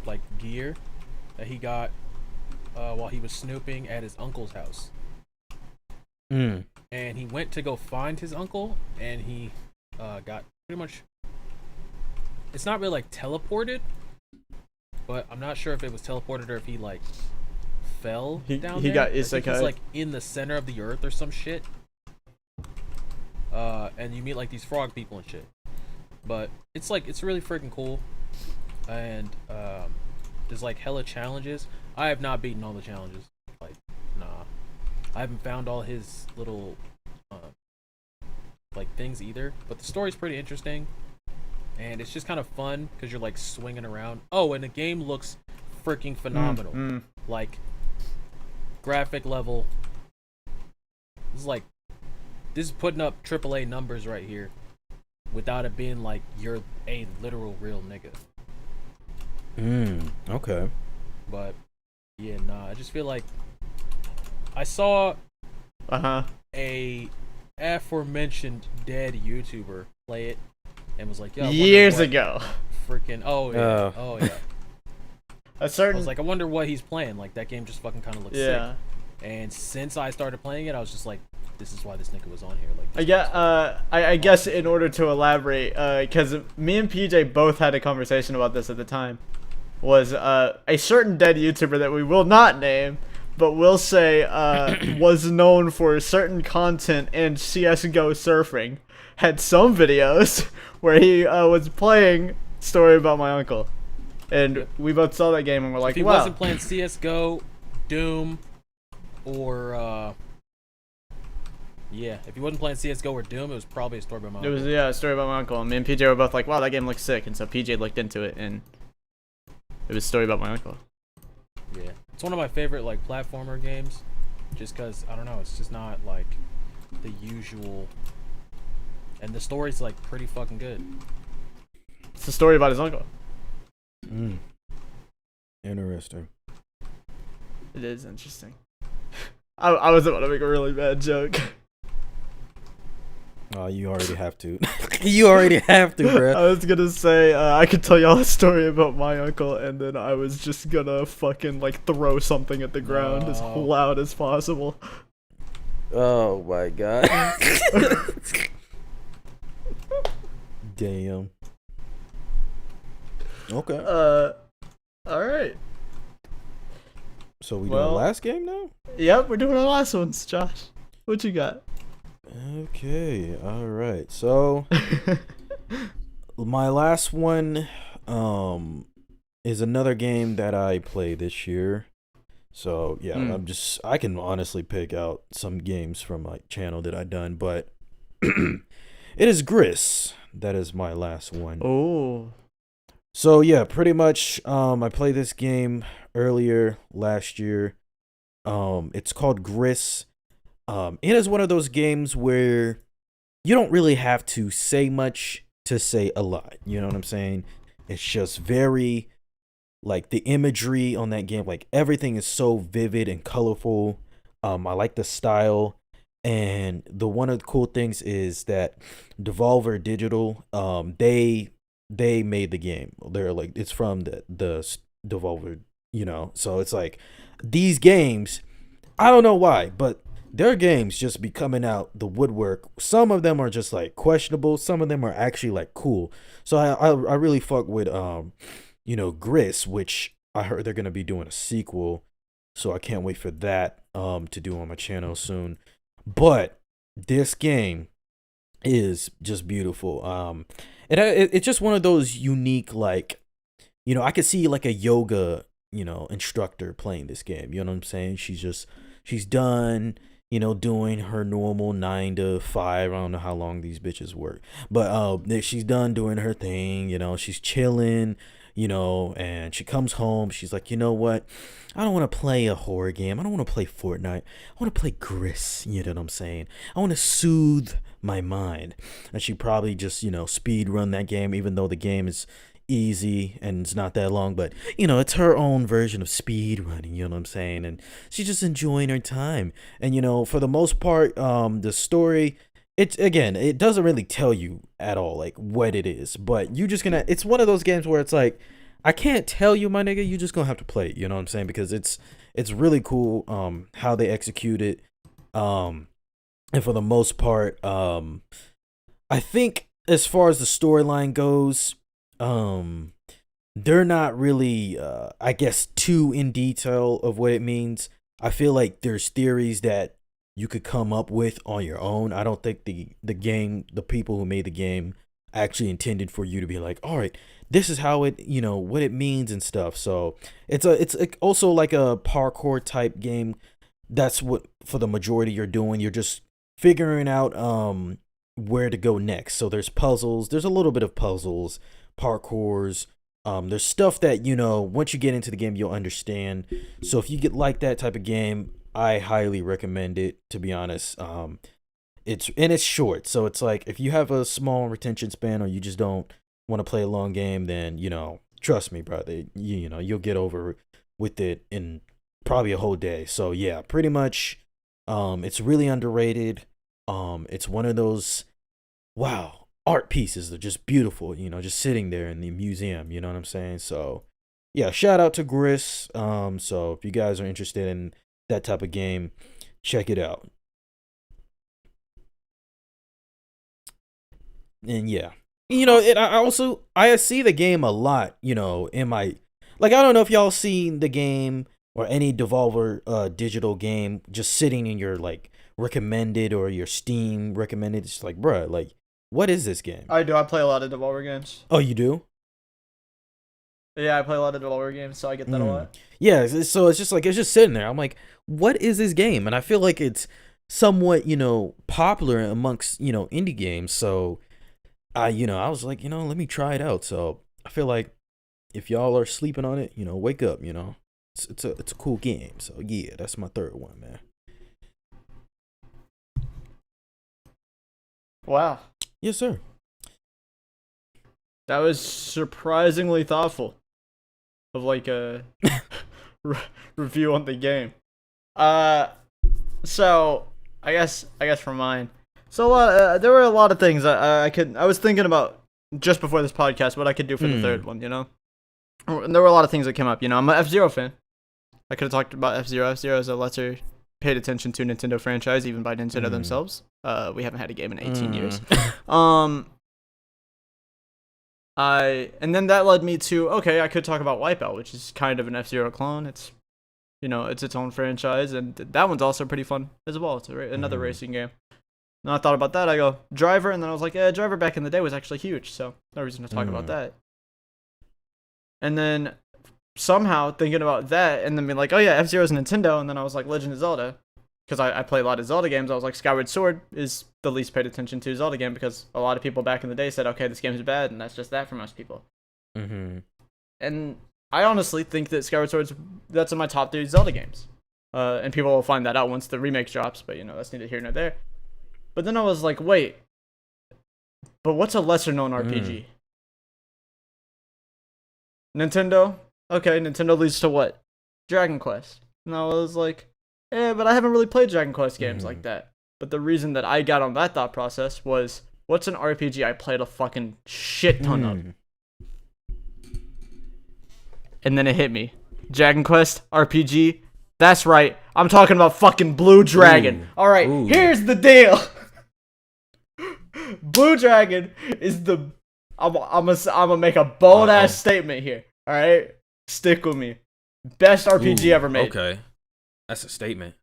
like gear that he got while he was snooping at his uncle's house. Mm. And he went to go find his uncle, and he got pretty much. It's not really like teleported, but I'm not sure if it was teleported or if he like fell down he there. got He's isekai. like in the center of the earth or some shit. And you meet like these frog people and shit. But it's really freaking cool, and there's like hella challenges. I have not beaten all the challenges. Like, nah, I haven't found all his little like things either. But the story's pretty interesting, and it's just kind of fun because you're like swinging around. Oh, and the game looks freaking phenomenal. Like graphic level. This is putting up AAA numbers right here, without it being like you're a literal real nigga. Okay. But yeah, nah, I just feel like I saw a aforementioned dead YouTuber play it and was like, yo, years ago. Freaking oh yeah. A certain I was like, I wonder what he's playing. Like that game just fucking kind of looks sick. And since I started playing it, I was just like, this is why this nigga was on here. Like, I guess in order to elaborate, because me and PJ both had a conversation about this at the time, was a certain dead YouTuber that we will not name, but will say was known for certain content and CS:GO surfing, had some videos where he was playing Story About My Uncle, and we both saw that game and we're like, if he wow. wasn't playing CS:GO, Doom, or if he wasn't playing CS:GO or Doom, it was probably a Story About My Uncle. It was a Story About My Uncle, and me and PJ were both like, wow, that game looks sick, and so PJ looked into it, and it was Story About My Uncle. Yeah, it's one of my favorite like platformer games, just because I don't know, it's just not like the usual, and the story's like pretty fucking good. It's a story about his uncle. Interesting. It is interesting. I was about to make a really bad joke. Oh, you already have to. You already have to, bro. I was gonna say I could tell y'all a story about my uncle, and then I was just gonna fucking like throw something at the ground as loud as possible. Oh my god. Damn. Okay. All right. So we doing the last game now? Yep, we're doing the last ones, Josh. What you got? Okay, all right. So my last one is another game that I played this year. So yeah, I can honestly pick out some games from my channel that I done, but it is Gris. That is my last one. Oh. So yeah, pretty much I played this game earlier last year. It's called Gris. It is one of those games where you don't really have to say much to say a lot. You know what I'm saying? It's just very, like, the imagery on that game, like, everything is so vivid and colorful. I like the style. And one of the cool things is that Devolver Digital, they made the game. They're like, it's from the Devolver, you know. So it's like these games, I don't know why, but their games just be coming out the woodwork. Some of them are just like questionable. Some of them are actually like cool. So I really fuck with Gris, which I heard they're gonna be doing a sequel. So I can't wait for that to do on my channel soon. But this game is just beautiful. It's just one of those unique, like, you know, I could see like a yoga, instructor playing this game. You know what I'm saying? She's done, doing her normal 9 to 5. I don't know how long these bitches work, but she's done doing her thing. She's chilling, and she comes home. She's like, you know what? I don't want to play a horror game. I don't want to play Fortnite. I want to play Gris. You know what I'm saying? I want to soothe my mind. And she probably just, speed run that game, even though the game is easy and it's not that long, but you know, it's her own version of speed running, you know what I'm saying? And she's just enjoying her time. And you know, for the most part, the story, it doesn't really tell you at all like what it is, but you just gonna it's one of those games where it's like I can't tell you, my nigga, you just gonna have to play it, you know what I'm saying? Because it's really cool how they execute it. And for the most part, I think as far as the storyline goes, they're not really I guess too in detail of what it means. I feel like there's theories that you could come up with on your own. I don't think the people who made the game actually intended for you to be like, all right, this is how it, you know, what it means and stuff. So it's also like a parkour type game. That's what for the majority you're doing. You're just figuring out where to go next. So there's puzzles. There's a little bit of puzzles, parkours. There's stuff that, you know, once you get into the game, you'll understand. So if you get like that type of game, I highly recommend it, to be honest. It's short. So it's like if you have a small retention span or you just don't want to play a long game, then, you know, trust me, brother, you know, you'll get over with it in probably a whole day. So yeah, pretty much it's really underrated. It's one of those wow art pieces that are just beautiful, you know, just sitting there in the museum, you know what I'm saying? So yeah, shout out to Gris. So if you guys are interested in that type of game, check it out. And yeah, you know, I see the game a lot, you know, in my, like, I don't know if y'all seen the game or any Devolver digital game just sitting in your like recommended or your Steam recommended. It's like, bruh, like, what is this game? I do. I play a lot of Devolver games. Oh, you do? Yeah, I play a lot of Devolver games, so I get that a lot. Yeah, so it's just like, it's just sitting there. I'm like, what is this game? And I feel like it's somewhat, you know, popular amongst, you know, indie games. So I was like, you know, let me try it out. So I feel like if y'all are sleeping on it, you know, wake up, you know. It's a cool game. So yeah, that's my third one, man. Wow. Yes, sir. That was surprisingly thoughtful of like a review on the game. So I guess for mine. So there were a lot of things I was thinking about just before this podcast what I could do for the third one, you know. And there were a lot of things that came up, you know. I'm an F-Zero fan. I could have talked about F-Zero. F-Zero is a lesser paid attention to Nintendo franchise, even by Nintendo themselves. We haven't had a game in 18 years. And then that led me to, okay, I could talk about Wipeout, which is kind of an F-Zero clone. It's, you know, it's its own franchise, and that one's also pretty fun as well. It's another racing game. And I thought about that. I go, Driver, and then I was like, yeah, Driver back in the day was actually huge, so no reason to talk about that. And then somehow thinking about that, and then being like, oh yeah, F-Zero's Nintendo, and then I was like, Legend of Zelda. Because I play a lot of Zelda games, I was like, Skyward Sword is the least paid attention to Zelda game because a lot of people back in the day said, okay, this game is bad, and that's just that for most people. And I honestly think that Skyward Sword's that's in my top 3 Zelda games. And people will find that out once the remake drops, but you know, that's neither here nor there. But then I was like, wait, but what's a lesser known RPG? Nintendo? Okay, Nintendo leads to what? Dragon Quest. And I was like, but I haven't really played Dragon Quest games like that. But the reason that I got on that thought process was, what's an RPG I played a fucking shit ton of? And then it hit me. Dragon Quest RPG? That's right. I'm talking about fucking Blue Dragon. Alright, here's the deal. Blue Dragon is the... I'm gonna make a bold-ass statement here. Alright? Stick with me. Best RPG ever made. Okay. That's a statement.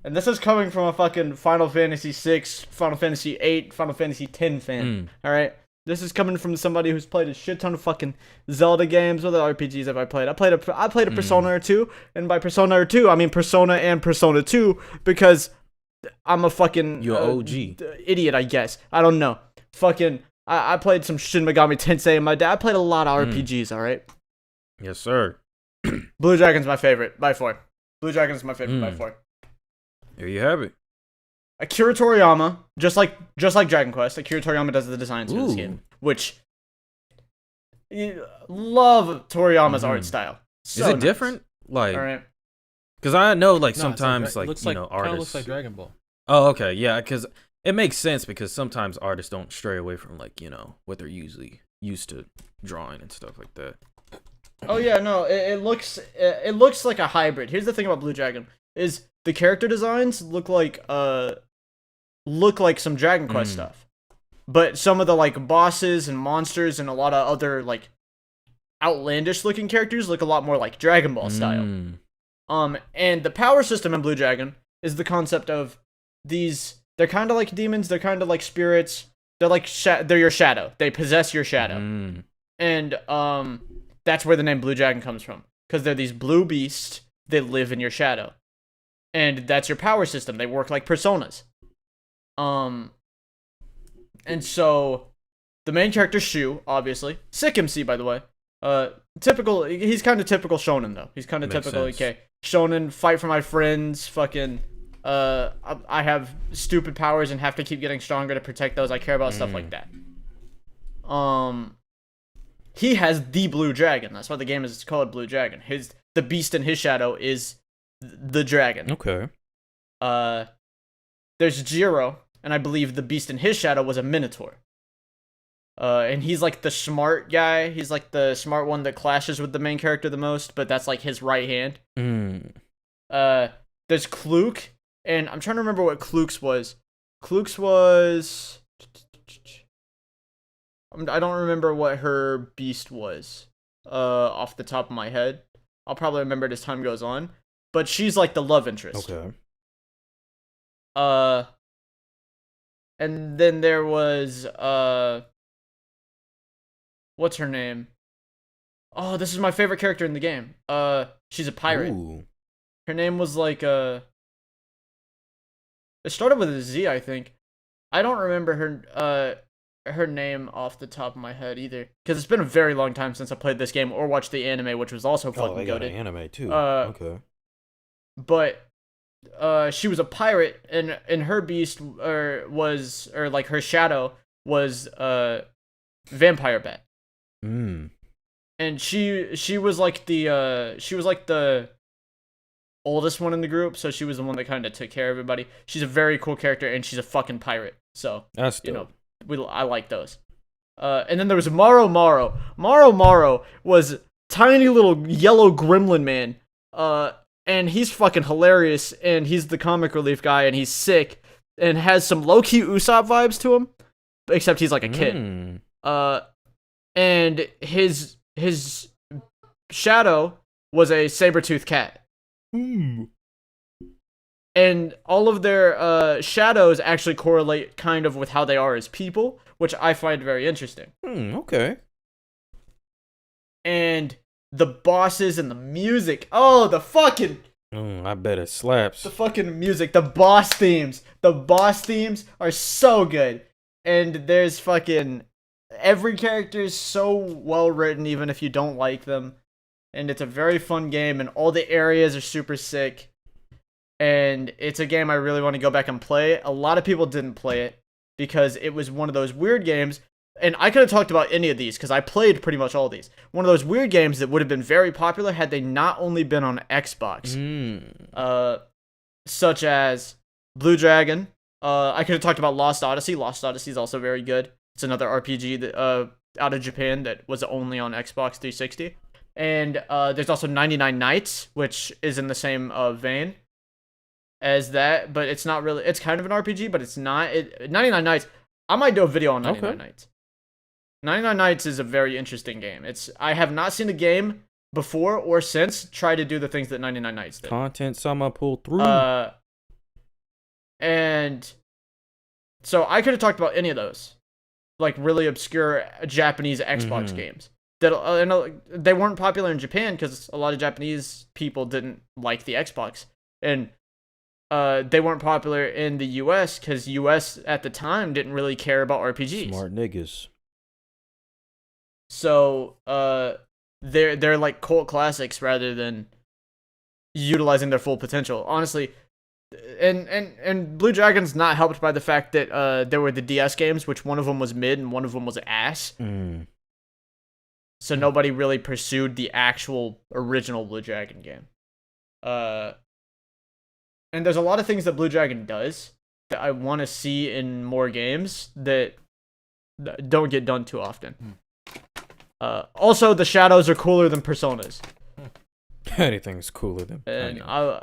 And this is coming from a fucking Final Fantasy 6, Final Fantasy 8, Final Fantasy 10 fan. Alright? This is coming from somebody who's played a shit ton of fucking Zelda games. What other RPGs have I played? I played a Persona or two. And by Persona or two, I mean Persona and Persona 2. Because I'm a fucking... You're OG. Idiot, I guess. I don't know. Fucking... I played some Shin Megami Tensei and my dad. I played a lot of RPGs, alright? Yes, sir. Blue Dragon's my favorite, by far. Blue Dragon's my favorite, by far. There you have it. Akira Toriyama, just like Dragon Quest, Akira Toriyama does the designs for this game. which love Toriyama's art Mhm. style. Is So it nice. different? Like, All right. because I know like Nah, it's sometimes it like looks you like know kind of artists. looks like Dragon Ball. Oh, okay, yeah, because it makes sense because sometimes artists don't stray away from like what they're usually used to drawing and stuff like that. Oh yeah, no, it looks like a hybrid. Here's the thing about Blue Dragon is the character designs look like some Dragon Quest stuff. But some of the like bosses and monsters and a lot of other like outlandish looking characters look a lot more like Dragon Ball style. And the power system in Blue Dragon is the concept of they're kind of like demons, they're kind of like spirits. They're like they're your shadow. They possess your shadow. And that's where the name Blue Dragon comes from, because they're these blue beasts that live in your shadow. And that's your power system. They work like personas. And so the main character Shu, obviously, sick MC by the way. Typical. He's kind of typical shonen though. He's kind of typical. Sense. Okay, shonen, fight for my friends. Fucking. I have stupid powers and have to keep getting stronger to protect those I care about. Stuff like that. He has the Blue Dragon. That's why the game is called Blue Dragon. The beast in his shadow is the dragon. Okay. There's Jiro, and I believe the beast in his shadow was a minotaur. And he's like the smart guy. He's like the smart one that clashes with the main character the most, but that's like his right hand. There's Kluk, and I'm trying to remember what Kluk's was. Kluk's was... I don't remember what her beast was off the top of my head. I'll probably remember it as time goes on. But she's like the love interest. Okay. And then there was what's her name? Oh, this is my favorite character in the game. She's a pirate. Ooh. Her name was like it started with a Z, I think. I don't remember her name off the top of my head either, because it's been a very long time since I played this game or watched the anime, which was also fucking they got goated. an anime too. Okay. But she was a pirate, and her beast her shadow was vampire bat. And she was like the oldest one in the group, so she was the one that kind of took care of everybody. She's a very cool character, and she's a fucking pirate. So That's dope. I like those. And then there was Maro Maro. Maro was tiny little yellow gremlin man. And he's fucking hilarious, and he's the comic relief guy, and he's sick, and has some low-key Usopp vibes to him, except he's like a kid. And his shadow was a saber-toothed cat. And all of their shadows actually correlate kind of with how they are as people, which I find very interesting. Okay. And the bosses and the music. Oh, the fucking... I bet it slaps. The fucking music. The boss themes. The boss themes are so good. And there's fucking... Every character is so well written, even if you don't like them. And it's a very fun game, and all the areas are super sick. And it's a game I really want to go back and play. A lot of people didn't play it because it was one of those weird games. And I could have talked about any of these because I played pretty much all of these. One of those weird games that would have been very popular had they not only been on Xbox. Such as Blue Dragon. I could have talked about Lost Odyssey. Lost Odyssey is also very good. It's another RPG that out of Japan that was only on Xbox 360. And there's also 99 Nights, which is in the same vein as that, but it's not really. It's kind of an RPG, but it's not. 99 Nights. I might do a video on 99 Nights. 99 Nights is a very interesting game. I have not seen a game before or since try to do the things that 99 Nights did. Content some I pulled through. And so I could have talked about any of those, like really obscure Japanese Xbox games that they weren't popular in Japan because a lot of Japanese people didn't like the Xbox, and they weren't popular in the US because US at the time didn't really care about RPGs. Smart niggas. So they're like cult classics rather than utilizing their full potential. Honestly, and Blue Dragon's not helped by the fact that there were the DS games, which one of them was mid and one of them was ass. So nobody really pursued the actual original Blue Dragon game. And there's a lot of things that Blue Dragon does that I want to see in more games that don't get done too often. Also, the shadows are cooler than personas. Anything's cooler than. And I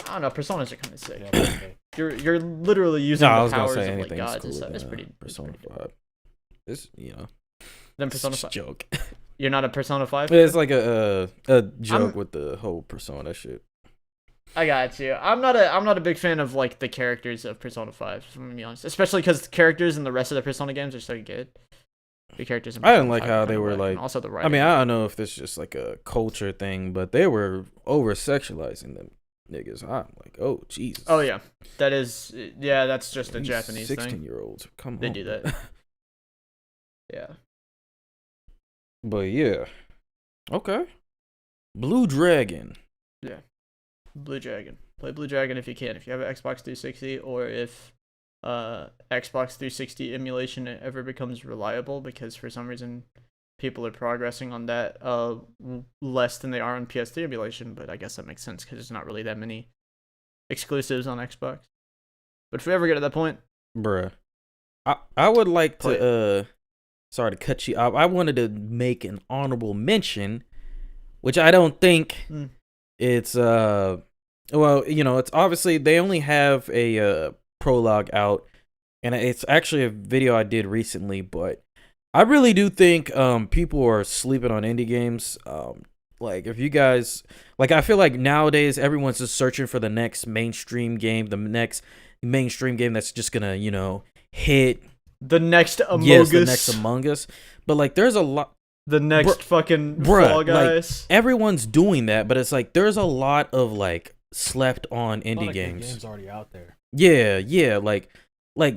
don't know, personas are kind of sick. Yeah, okay. You're literally using I the was gonna powers say of like anything's gods and cooler stuff. It's than pretty. Persona 5. It's Then it's Persona just a 5. joke. You're not a Persona 5? It's like a joke with the whole Persona shit. I got you. I'm not a big fan of like the characters of Persona 5. I'm gonna be honest, especially because the characters in the rest of the Persona games are so good. The characters. In I didn't Persona like 5 how are they kinda were whack, like. and also the I writing. mean, I don't know if this is just like a culture thing, but they were over sexualizing them niggas. I'm like, oh Jesus. Oh yeah, that is. Yeah, that's just a These Japanese thing. 16-year-olds, come on. They do that. Yeah. But yeah. Okay. Blue Dragon. Blue Dragon. Play Blue Dragon if you can. If you have an Xbox 360, or if Xbox 360 emulation ever becomes reliable, because for some reason people are progressing on that less than they are on PS3 emulation. But I guess that makes sense because there's not really that many exclusives on Xbox. But if we ever get to that point, Bruh. I would like to sorry to cut you off. I wanted to make an honorable mention, which I don't think it's well, you know, it's obviously they only have a prologue out, and it's actually a video I did recently, but I really do think people are sleeping on indie games. Like if you guys like, I feel like nowadays everyone's just searching for the next mainstream game, the next mainstream game that's just gonna, you know, hit. the next Among Yes, Us, the next Among Us. But like there's a lot, the next fucking bruh, Fall Guys. like everyone's doing that, but it's like there's a lot of like slept on A lot indie of good games. games already out there. Yeah, like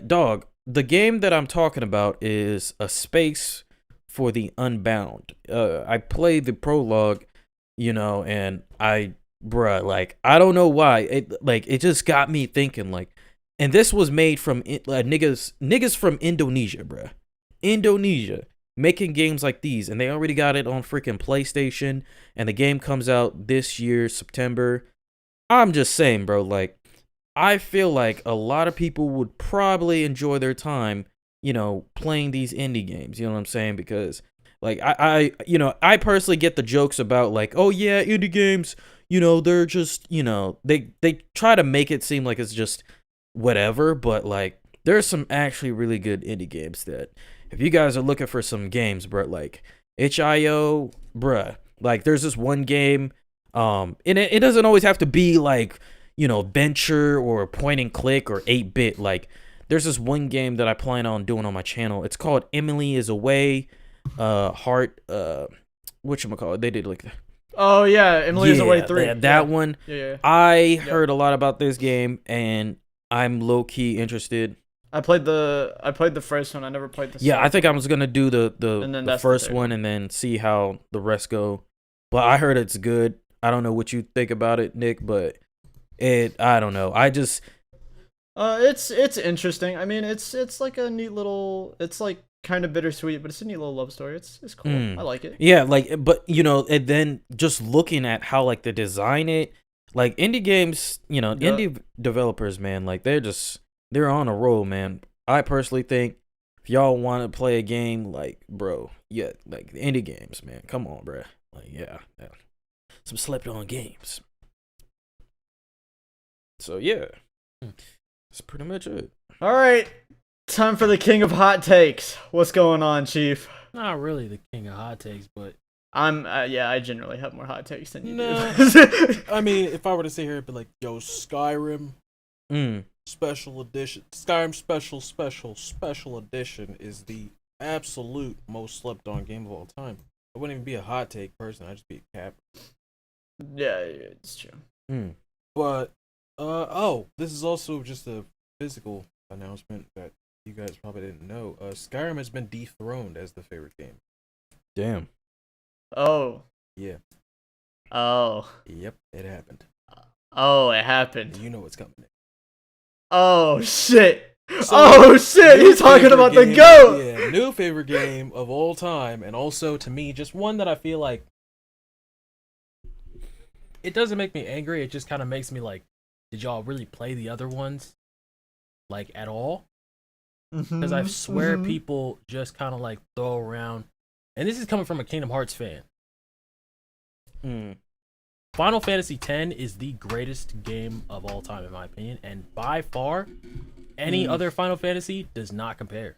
dog, the game that I'm talking about is A Space for the Unbound. I played the prologue, you know, and bruh, like I don't know why it just got me thinking like, and this was made from niggas from Indonesia, bruh. Indonesia making games like these, and they already got it on freaking PlayStation, and the game comes out this year, September. I'm just saying, bro, like, I feel like a lot of people would probably enjoy their time, you know, playing these indie games, you know what I'm saying? Because, like, I personally get the jokes about, like, oh yeah, indie games, you know, they're just, you know, they try to make it seem like it's just whatever, but, like, there's some actually really good indie games that, if you guys are looking for some games, bro, like itch.io, bruh, like there's this one game, and it doesn't always have to be like, you know, venture or point and click or 8-bit. Like there's this one game that I plan on doing on my channel. It's called Emily is Away, whatchamacallit, they did like that. Oh yeah, Emily is Away 3. That one. Yeah. I heard a lot about this game, and I'm low key interested. I played the first one. I never played the second. Yeah, I think I was gonna do the the first third one and then see how the rest go. But I heard it's good. I don't know what you think about it, Nick, but I don't know. I just it's interesting. I mean, it's like a neat little. It's like kind of bittersweet, but it's a neat little love story. It's cool. I like it. Yeah, like, but you know, and then just looking at how like they design it, like indie games, you know, indie developers, man, like they're on a roll, man. I personally think if y'all want to play a game, like, bro, yeah, like indie games, man. Come on, bro. Like, yeah. Some slept on games. So, yeah. That's pretty much it. All right. Time for the king of hot takes. What's going on, Chief? Not really the king of hot takes, but I generally have more hot takes than you no. do. I mean, if I were to sit here and be like, yo, Skyrim special edition, Skyrim special edition is the absolute most slept on game of all time. It wouldn't even be a hot take person. I'd just be a cap. Yeah, it's true. But this is also just a physical announcement that you guys probably didn't know. Skyrim has been dethroned as the favorite game. Damn. Oh. Yeah. Oh. Yep, it happened. Oh, it happened. You know what's coming. Oh shit. So, Oh shit. new He's talking favorite about the game- goat. Yeah, new favorite game of all time, and also to me, just one that I feel like it doesn't make me angry. It just kind of makes me like, did y'all really play the other ones, like at all? Because I swear people just kind of like throw around, and this is coming from a Kingdom Hearts fan. Final Fantasy X is the greatest game of all time, in my opinion, and by far, any other Final Fantasy does not compare,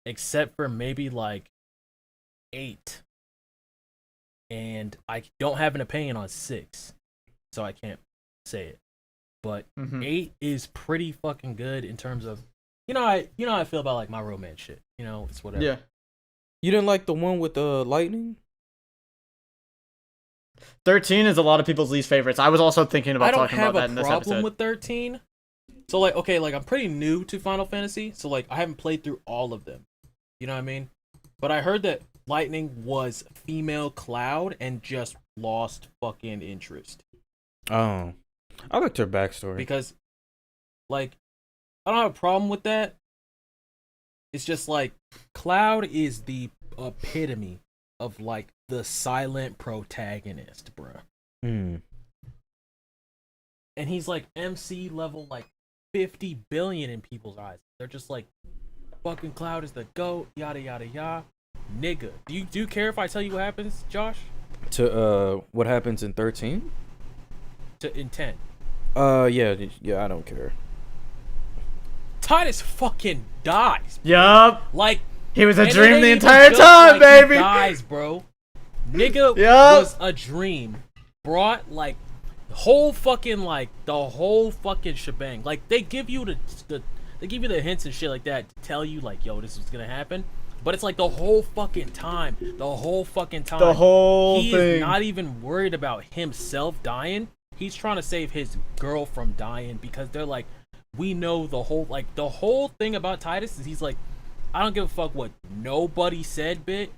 except for maybe like 8. And I don't have an opinion on 6, so I can't say it. But 8 is pretty fucking good in terms of, how I feel about like my romance shit. It's whatever. Yeah. You didn't like the one with the lightning? 13 is a lot of people's least favorites. I was also thinking about talking about that in this I don't have a problem episode. with 13. So like, okay, like I'm pretty new to Final Fantasy, so like I haven't played through all of them. You know what I mean? But I heard that Lightning was female Cloud and just lost fucking interest. Oh. I liked her backstory. Because, like, I don't have a problem with that. It's just like Cloud is the epitome of like the silent protagonist, bruh. And he's like MC level like 50 billion in people's eyes. They're just like, fucking Cloud is the GOAT, yada yada yada. Nigga, do you care if I tell you what happens, Josh? To what happens in 13? In 10. Yeah, I don't care. Titus fucking dies. Yup. Like, He was a and it dream ain't the even entire just time, like baby. He dies, bro. Nigga Yup. was a dream. Brought like the whole fucking shebang. Like they give you the hints and shit like that to tell you like, yo, this is gonna happen. But it's like the whole fucking time. He's thing. not even worried about himself dying. He's trying to save his girl from dying because they're like, we know the whole thing about Titus is he's like, I don't give a fuck what nobody said, bit.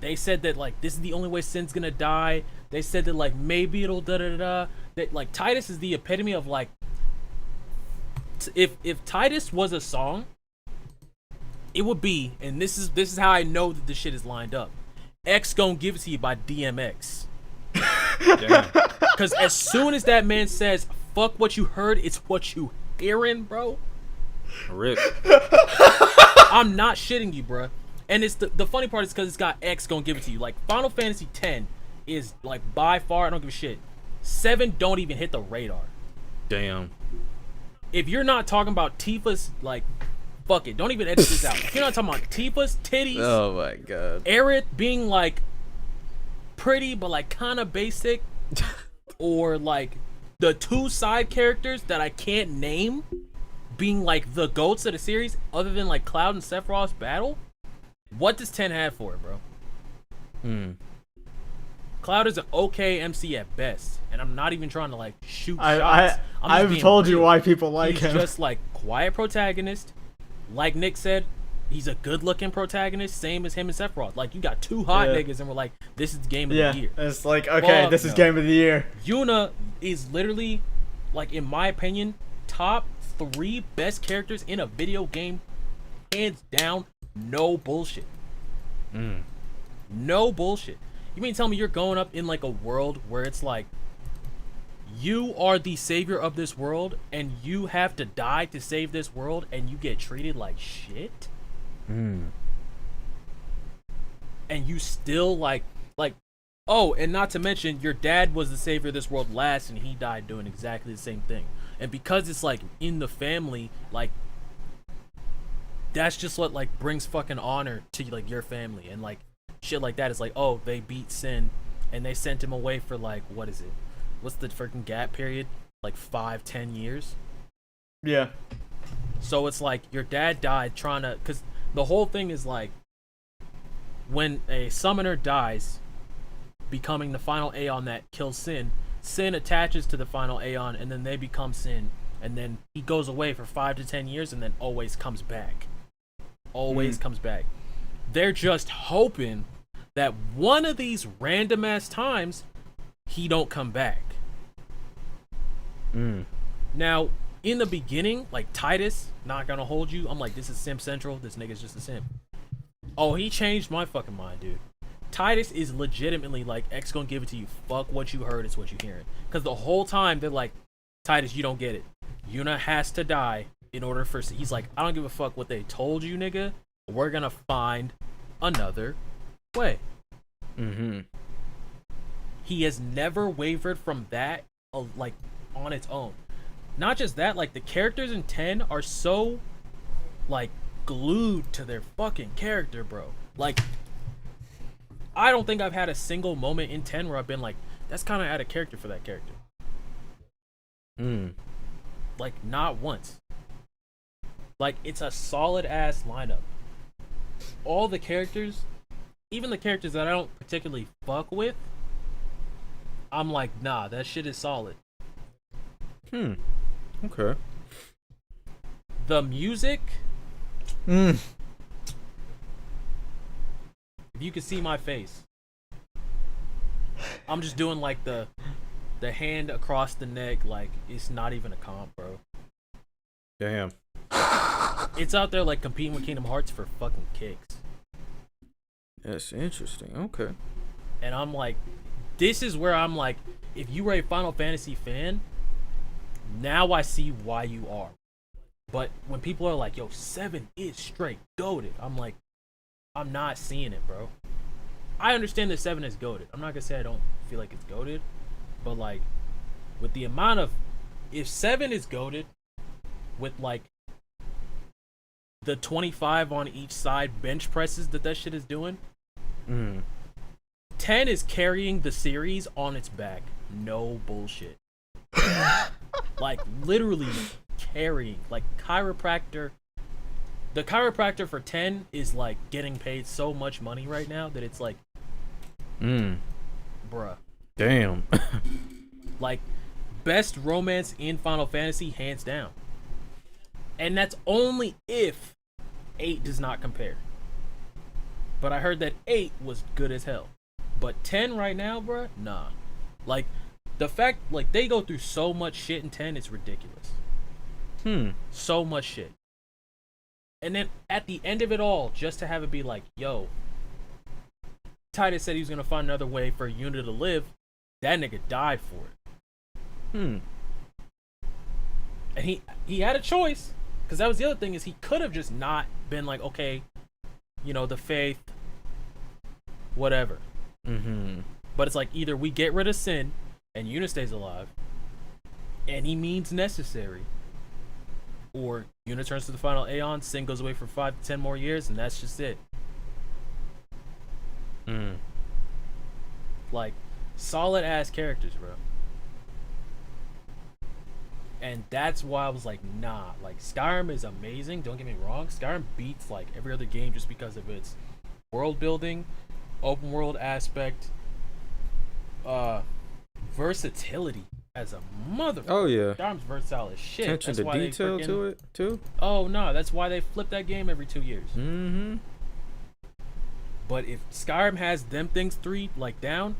They said that like this is the only way Sin's gonna die. They said that like maybe it'll da da da. That like Titus is the epitome of like, if Titus was a song, it would be, and this is how I know that this shit is lined up. X Gon' Give It To You by DMX. Because as soon as that man says, fuck what you heard, it's what you hearing, bro. Rip. I'm not shitting you, bro. And it's the funny part is because it's got X Gon' Give It To You. Like, Final Fantasy X is, like, by far, I don't give a shit. 7 don't even hit the radar. Damn. If you're not talking about Tifa's, like, fuck it. Don't even edit this out. If you're not talking about Tifa's titties. Oh my god. Aerith being like pretty but like kind of basic, or like the 2 side characters that I can't name being like the goats of the series, other than like Cloud and Sephiroth's battle. What does 10 have for it, bro? Cloud is an okay MC at best, and I'm not even trying to like shoot shots. I've told you why people like He's him. just like quiet protagonist. Like Nick said, he's a good-looking protagonist, same as him and Sephiroth. Like, you got 2 hot niggas, and we're like, this is the game of the year. It's like, okay, Fuck this is no. game of the year. Yuna is literally, like, in my opinion, top 3 best characters in a video game, hands down. No bullshit. No bullshit. You mean tell me you're going up in like a world where it's like you are the savior of this world and you have to die to save this world and you get treated like shit? And you still like oh, and not to mention your dad was the savior of this world last and he died doing exactly the same thing. And because it's like in the family, like that's just what like brings fucking honor to like your family, and like shit like that is like, oh, they beat Sin and they sent him away for like, what is it? What's the freaking gap period? Like 5-10 years? Yeah. So it's like your dad died trying to, because the whole thing is like when a summoner dies, becoming the final Aeon that kills Sin, Sin attaches to the final Aeon and then they become Sin, and then he goes away for 5 to 10 years and then always comes back. Always comes back. They're just hoping that one of these random ass times he don't come back. Mm. Now, in the beginning, like Titus, not gonna hold you. I'm like, this is Simp Central. This nigga's just a simp. Oh, he changed my fucking mind, dude. Titus is legitimately like, X gonna give it to you. Fuck what you heard, it's what you hearing. Because the whole time they're like, Titus, you don't get it. Yuna has to die in order for. He's like, I don't give a fuck what they told you, nigga. We're gonna find another way. Mm-hmm. He has never wavered from that, like, on its own. Not just that, like, the characters in 10 are so, like, glued to their fucking character, bro. Like, I don't think I've had a single moment in 10 where I've been like, that's kind of out of character for that character. Mm. Like, not once. Like, it's a solid ass lineup. All the characters, even the characters that I don't particularly fuck with, I'm like, nah, that shit is solid. Okay. The music, Mm. if you could see my face, I'm just doing like the hand across the neck, like it's not even a comp, bro. Damn. It's out there like competing with Kingdom Hearts for fucking kicks. That's interesting. Okay. And I'm like, this is where I'm like, if you were a Final Fantasy fan, now I see why you are. But when people are like, yo, 7 is straight goated, I'm like, I'm not seeing it, bro. I understand that 7 is goated. I'm not gonna say I don't feel like it's goated, but like, with the amount of, if 7 is goated, with like the 25 on each side bench presses that shit is doing, 10 is carrying the series on its back. No bullshit. Like, literally carrying. Like, chiropractor. The chiropractor for 10 is like getting paid so much money right now that it's like, bruh. Damn. Like, best romance in Final Fantasy, hands down. And that's only if 8 does not compare. But I heard that 8 was good as hell. But 10 right now, bruh, nah. Like, the fact, like, they go through so much shit in 10, it's ridiculous. So much shit. And then at the end of it all, just to have it be like, yo, Titus said he was gonna find another way for Yuna to live. That nigga died for it. And he had a choice. Because that was the other thing, is he could have just not been like, okay, you know, the faith, whatever. But it's like, either we get rid of Sin and Yuna stays alive, any means necessary, or Yuna turns to the final Aeon, Sin goes away for 5 to 10 more years, and that's just it. Like, solid ass characters, bro. And that's why I was like, nah. Like, Skyrim is amazing, don't get me wrong. Skyrim beats like every other game just because of its world building, open world aspect, versatility as a mother. Oh yeah. Skyrim's versatile as shit. Attention That's to why detail to it too. Oh no, that's why they flip that game every 2 years. But if Skyrim has them things 3 like down,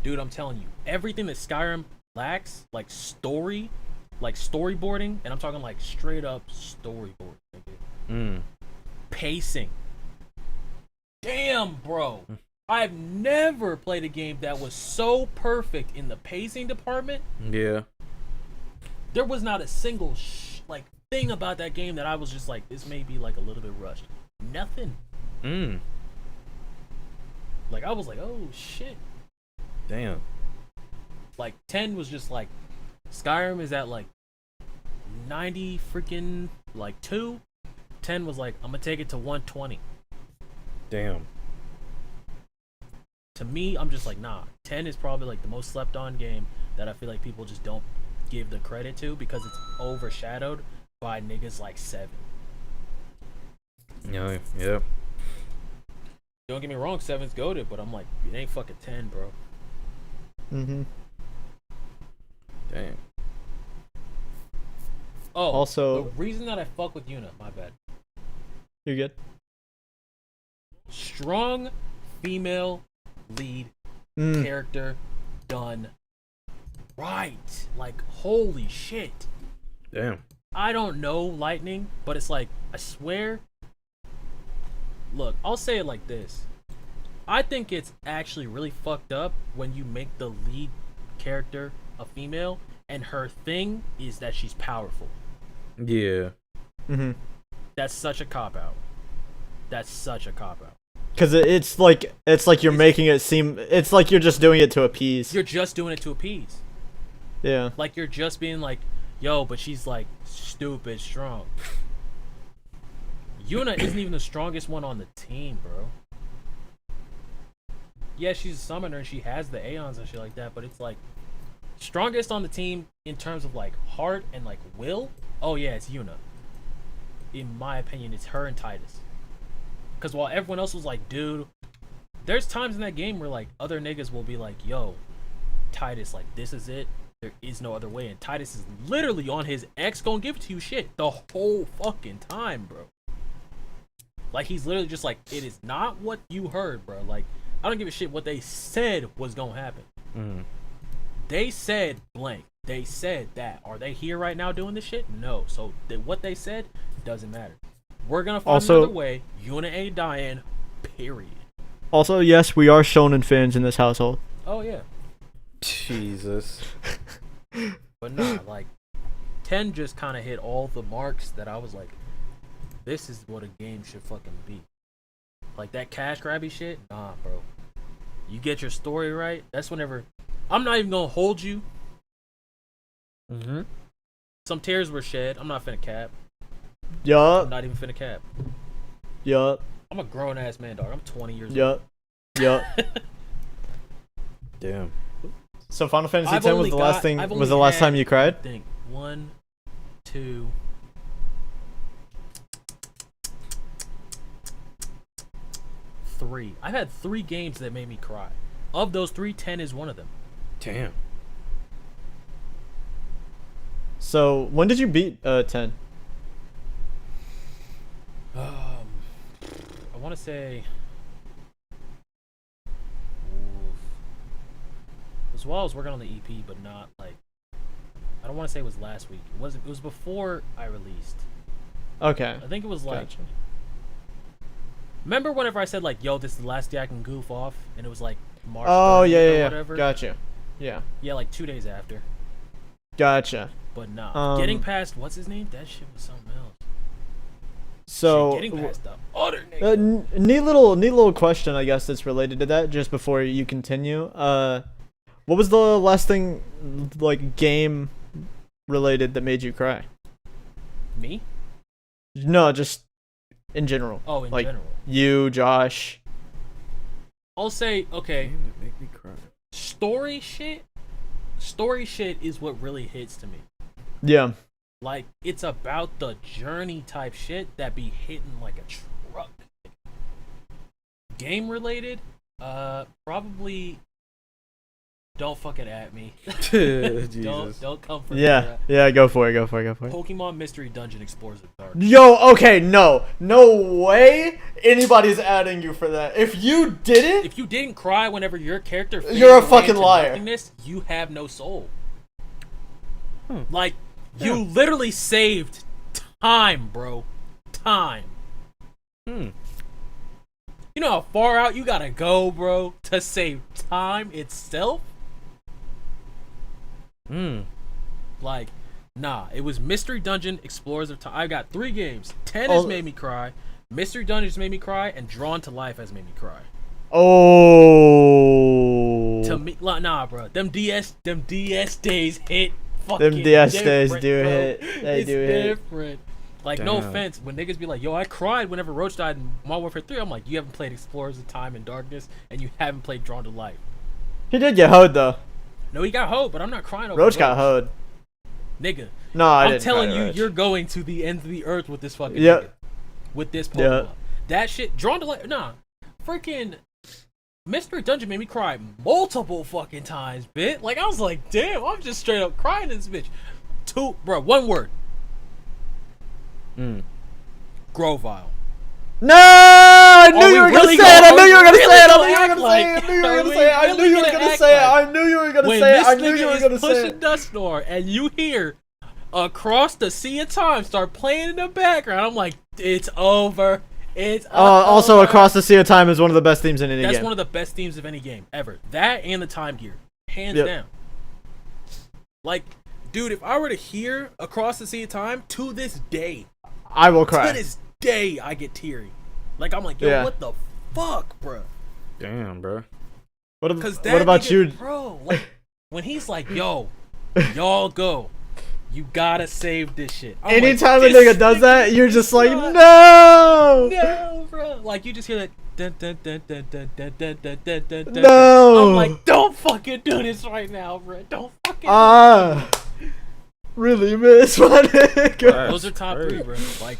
dude, I'm telling you, everything that Skyrim lacks, like story, like storyboarding, and I'm talking like straight up storyboard, nigga. Pacing. Damn, bro. I've never played a game that was so perfect in the pacing department. Yeah. There was not a single like thing about that game that I was just like, this may be like a little bit rushed. Nothing. Like, I was like, oh shit. Damn. Like 10 was just like, Skyrim is at like 90 freaking like 2. 10 was like, I'm gonna take it to 120. Damn. To me, I'm just like, nah. 10 is probably like the most slept on game that I feel like people just don't give the credit to because it's overshadowed by niggas like 7. Yeah. Yeah. Don't get me wrong, 7's goated, but I'm like, it ain't fucking 10, bro. Damn. Oh, Also, the reason that I fuck with Yuna, my bad. you're good. Strong female lead character done right. Like, holy shit. Damn. I don't know Lightning, but it's like, I swear. Look, I'll say it like this. I think it's actually really fucked up when you make the lead character a female and her thing is that she's powerful. Yeah. Mm-hmm. That's such a cop-out. Because it's like you're making it seem, it's like you're just doing it to appease. You're just doing it to appease. Yeah. Like, you're just being like, yo, but she's like stupid strong. Yuna isn't even the strongest one on the team, bro. Yeah, she's a summoner and she has the Aeons and shit like that, but it's like, strongest on the team in terms of like heart and like will? Oh yeah, it's Yuna. In my opinion, it's her and Titus. Because while everyone else was like, dude, there's times in that game where like other niggas will be like, yo, Titus, like this is it. There is no other way. And Titus is literally on his X gonna give it to you shit the whole fucking time, bro. Like he's literally just like, it is not what you heard, bro. Like, I don't give a shit what they said was gonna happen. Mm-hmm. They said blank. They said that. Are they here right now doing this shit? No. So what they said doesn't matter. We're gonna find another way. Yuna ain't dying. Period. Also, yes, we are shonen fans in this household. Oh yeah. Jesus. But nah, like 10 just kind of hit all the marks that I was like, this is what a game should fucking be. Like that cash grabby shit. Nah, bro. You get your story right. That's whenever. I'm not even gonna hold you. Mm-hmm. Some tears were shed. I'm not finna cap. Yup. I'm not even finna cap. Yup. I'm a grown ass man, dog. I'm 20 years old. Yup. Damn. So Final Fantasy I've X only was the got- last thing. I've Was the only last time had- you cried? Think 1, 2, 3. I've had 3 games that made me cry. Of those 3, 10 is one of them. Damn. So when did you beat 10? I want to say. As well, I was working on the EP, but not like. I don't want to say it was last week. It was before I released. Okay. I think it was like. Gotcha. Remember whenever I said like, "Yo, this is the last day I can goof off," and it was like March. Oh 30th yeah, or yeah, yeah. whatever. Gotcha. Yeah. Yeah, like 2 days after. Gotcha. But nah, Um, getting past what's his name? That shit was something else. So Shit, getting past the other nigga. neat little question, I guess, that's related to that. Just before you continue, what was the last thing, like game related, that made you cry? Me? No, just in general. Oh, in like, general. You, Josh. I'll say okay. Damn, that make me cry. Story shit is what really hits to me. Yeah. Like, it's about the journey type shit that be hitting like a truck. Game related, probably don't fucking at me. Jesus. Don't come for me. Yeah. bruh. Yeah. Go for it. Pokemon Mystery Dungeon Explorers of Dark. Yo. Okay. No way. Anybody's adding you for that. If you didn't, If you didn't cry whenever your character faded You're a away fucking into liar. nothingness, you have no soul. Like, you literally saved time, bro. Time. Hmm. You know how far out you gotta go, bro, to save time itself? Hmm. Like, nah, it was Mystery Dungeon Explorers of Time. I got 3 games. 10 has made me cry. Mystery Dungeon has made me cry, and Drawn to Life has made me cry. oh. To me, nah, bro. Them DS days hit. Fucking Them DS days different, do bro. hit. They It's do hit. different. Like, no Damn. offense, when niggas be like, yo, I cried whenever Roach died in Modern Warfare 3, I'm like, you haven't played Explorers of Time and Darkness, and you haven't played Drawn to Life. He did get hoed though. No, he got hoed, but I'm not crying over Roach got hoed. Nigga, No, I I'm didn't. telling cry you, to Roach. you're going to the end of the earth with this fucking Yep. nigga. With this Pokemon. Yeah. That shit, Drawn to Life, nah. Freaking Mystery Dungeon made me cry multiple fucking times, bitch. Like, I was like, damn, I'm just straight up crying in this bitch. One word. Hmm. Grovile. No, I knew you were gonna really say it. I gonna- knew you were gonna really say it. I gonna knew you were act gonna like- say it. I knew you were are gonna we say it. I knew really you were gonna gonna act say it. like- I knew you were gonna When say it. this I knew you nigga were is gonna say pushing it. dust door and you hear Across the Sea of Time start playing in the background, I'm like, it's over. It's Also, over. Across the Sea of Time is one of the best themes in any That's game. one of the best themes of any game ever. That and the Time Gear, hands Yep. down. Like, dude, if I were to hear Across the Sea of Time, to this day, I will cry. to this day, I get teary. Like, I'm like, yo, Yeah. what the fuck, bro? Damn, bro. What That about nigga, you? bro? Like, when he's like, yo, y'all go. You gotta save this shit. I'm like, Anytime a this nigga does that, you're just like, not- no, No, bro. Like, you just hear that. Dun, dun, dun, dun, dun, dun, dun, dun, dun, dun, dun. no. I'm like, don't fucking do this right now, bro. Don't fucking. Really miss my nigga. Those are top three, bro. Like,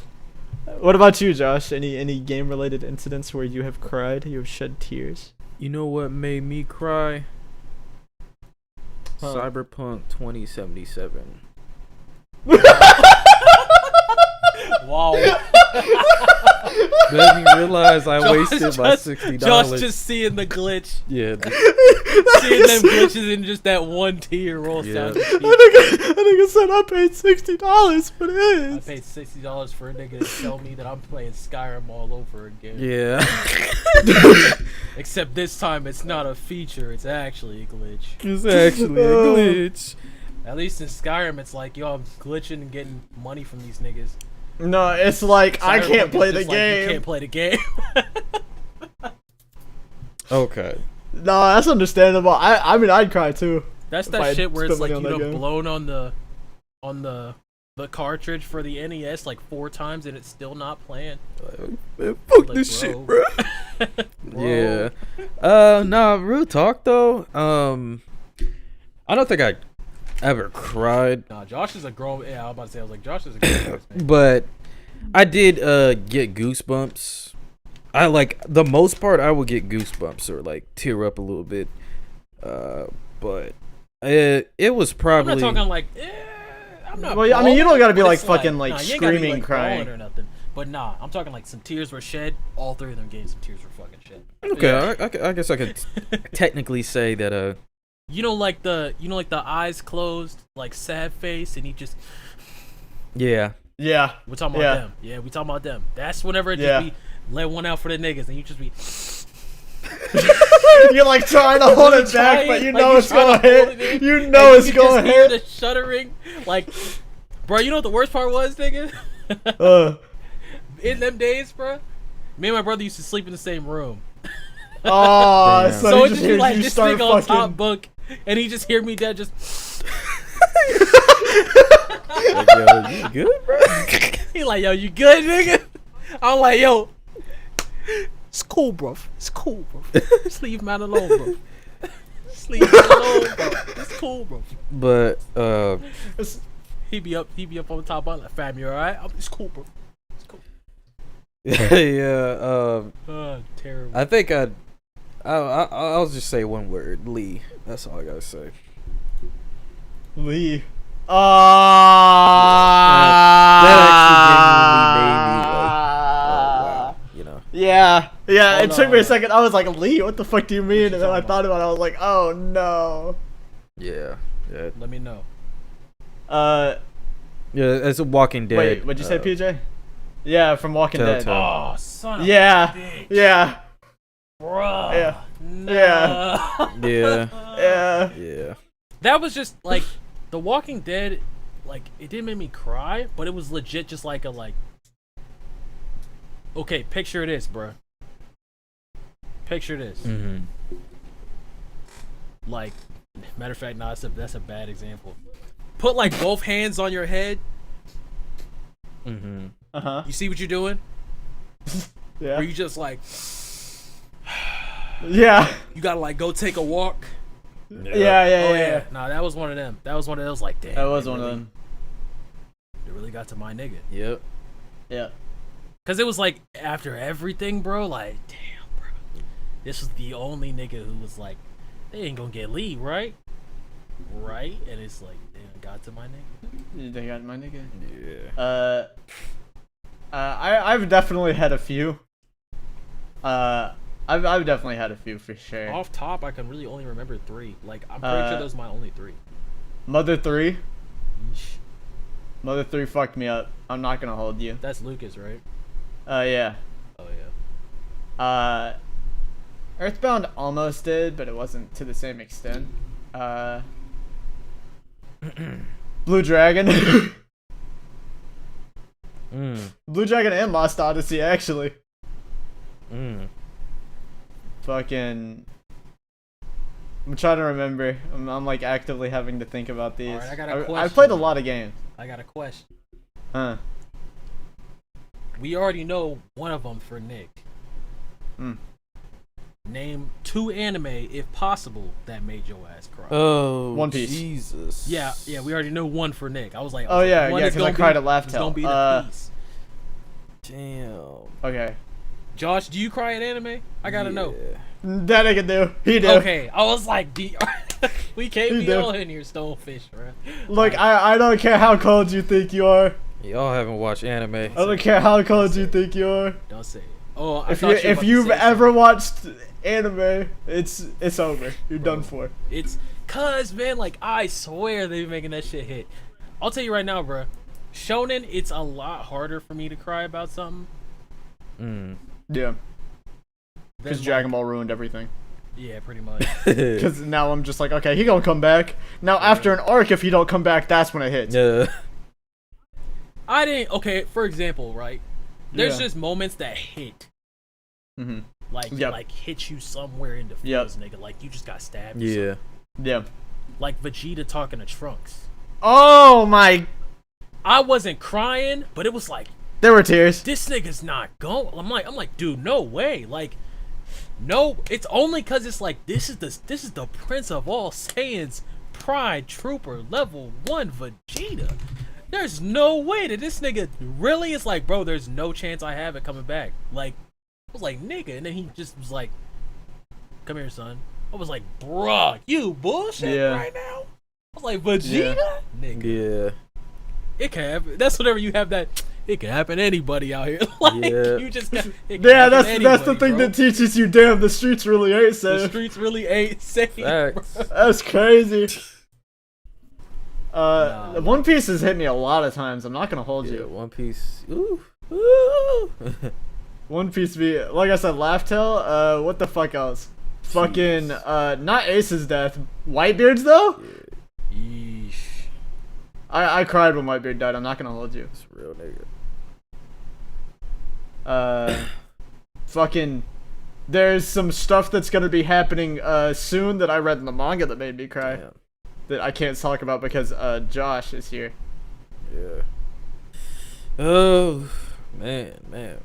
What about you, Josh? Any game related incidents where you have cried, you have shed tears? You know what made me cry? Huh. Cyberpunk 2077. wow. Made me realize I wasted my $60. Josh just seeing the glitch, Yeah. seeing them glitches, and just that one tear rolls Yeah. down his cheek. I think said I paid $60 for I this. paid $60 for a nigga to tell me that I'm playing Skyrim all over again. Yeah. Except this time it's not a feature, it's actually a glitch. It's actually a glitch. At least in Skyrim, it's like, yo, I'm glitching and getting money from these niggas. No, it's like I Cyberpunk can't is play the just like, game. you can't play the game. Okay. No, that's understandable. I mean, I'd cry too. That's If I that had shit where it's spent like money you on that done game. blown on the cartridge for the NES like 4 times and it's still not playing. Man, fuck Like, this bro. shit, bro. Bro. Yeah. Nah, real talk though. I don't think I ever cried, Nah, Josh is a grown. Yeah, I was about to say. I was like, Josh is a grown person. but I did get goosebumps. I like the most part. I would get goosebumps or like tear up a little bit. But it was I'm probably. not talking like. I'm not. Well, I mean, you don't gotta be, but like, it's fucking, like, nah, you ain't gotta be, screaming, like, crying. bawling or nothing. But nah, I'm talking like some tears were shed. All 3 of them games, some tears were fucking shed. Okay, I guess I could technically say that. You know, like the eyes closed, like sad face, and he just. Yeah. Yeah. We're talking about them. Yeah, we talking about them. That's whenever it just Yeah. be let one out for the niggas, and you just be. You're like trying to hold it back, but you Like, know you it's trying gonna to hold it hit. in, You know and it's you gonna just hear hit. the shuddering, like, bro. You know what the worst part was, nigga? In them days, bro, me and my brother used to sleep in the same room. Oh, Damn. so So he it just just be hears like you this start nigga on top fucking. bunk, and he just hear me dead, just. Like, yo, you good, bro? He like, yo, you good, nigga? I'm like, yo, it's cool, bro. It's cool, bro. Just leave man alone, bro. Just leave man alone, bro. It's cool, bro. But He be up on the top bunk like, fam, you alright? It's cool, bro. It's cool. yeah. Terrible. I think I'll just say one word, Lee. That's all I gotta say. Lee. That actually genuinely made me like, oh wow, you know. Yeah, yeah. Hold It took me a on. second. I was like, Lee, what the fuck do you mean? you And then I talking thought about it. I was like, oh no. Yeah. Let me know. Uh, Yeah, it's a Walking Dead. wait, what'd you say, PJ? Yeah, from Walking Dead. Telltale. Oh, son of Yeah, a bitch. yeah, Bruh. Yeah. No. Yeah. yeah. Yeah. That was just like The Walking Dead, like it didn't make me cry, but it was legit just like a like. Okay, picture this, bruh. Picture this. Mm-hmm. Like, matter of fact, nah, that's a bad example. Put like both hands on your head. Mm-hmm. Uh huh. You see what you're doing? Yeah. Where you just like, Yeah. you gotta like go take a walk. Yeah. Yeah. Oh Yeah. yeah. Nah, that was one of them. That was one of those like, damn. That was they one of really- them. They really got to my nigga. Yep. Yeah. Cause it was like after everything, bro. Like, damn, bro. This was the only nigga who was like, they ain't gonna get Lee, right? Right? And it's like, they got to my nigga. They got my nigga. Yeah. I've definitely had a few. I've definitely had a few for sure. Off top, I can really only remember 3. Like, I'm pretty sure those are my only 3. Mother 3. Yeesh. Mother 3 fucked me up. I'm not gonna hold you. That's Lucas, right? Yeah. Oh yeah. Earthbound almost did, but it wasn't to the same extent. Blue Dragon. Blue Dragon and Lost Odyssey, actually. Fucking. I'm trying to remember. I'm like actively having to think about these. Alright, I got a I've question. played a lot of games. I got a question. Huh. We already know one of them for Nick. Name 2 anime, if possible, that made your ass cry. Oh, One Piece. Jesus. Yeah, we already know one for Nick. I was like, Oh yeah, one yeah, is because I gonna cried be- at Laugh it's Tale. gonna be the piece. Damn. Okay. Josh, do you cry at anime? I gotta know. That I can do. He do. Okay, I was like, we can't He be do. all in here stonefish, bro. Look, I don't care how cold you think you are. Y'all haven't watched anime. I don't care how cold you think you are. Don't say it. Oh, I If thought you were about if to you've say ever something. watched anime, it's over. You're done for. It's cause man, like I swear they be making that shit hit. I'll tell you right now, bro. Shonen, it's a lot harder for me to cry about something. Yeah. than, Because like- Dragon Ball ruined everything. Yeah, pretty much. Because now I'm just like, okay, he gonna come back. Now after an arc, if he don't come back, that's when it hits. Yeah. I didn't. Okay, for example, right? There's Yeah. just moments that hit, Mm-hmm. like Yep. like hit you somewhere in the Yep. feels, nigga. Like you just got stabbed. or Yeah. something. Yeah. Like Vegeta talking to Trunks. Oh my! I wasn't crying, but it was like, There were tears. this nigga's not going. I'm like, dude, no way. Like, no, it's only cause it's like this is the Prince of all Saiyans, Pride Trooper level 1 Vegeta. There's no way that this nigga really is like, bro, there's no chance I have it coming back. Like, I was like, nigga, and then he just was like, come here, son. I was like, bruh, you bullshit Yeah. right now. I was like, Vegeta, nigga. Yeah. It can happen. That's whenever you have that. It can happen to anybody out here. Like Yeah. you just got. It can Yeah, happen to that's the anybody, thing bro. that teaches you. Damn, the streets really ain't The safe. streets really ain't safe. Bro. Facts. That's crazy. Nah, One Piece has hit me a lot of times. I'm not gonna hold Yeah, you. One Piece. Ooh. Ooh. One Piece be like I said, Laugh Tale. What the fuck else? Fucking not Ace's death. Whitebeard's though. Yeesh. I cried when Whitebeard died. I'm not gonna hold you. It's real nigga. Fucking. There's some stuff that's gonna be happening soon that I read in the manga that made me cry. Damn. That I can't talk about because Josh is here. Yeah. Oh, man.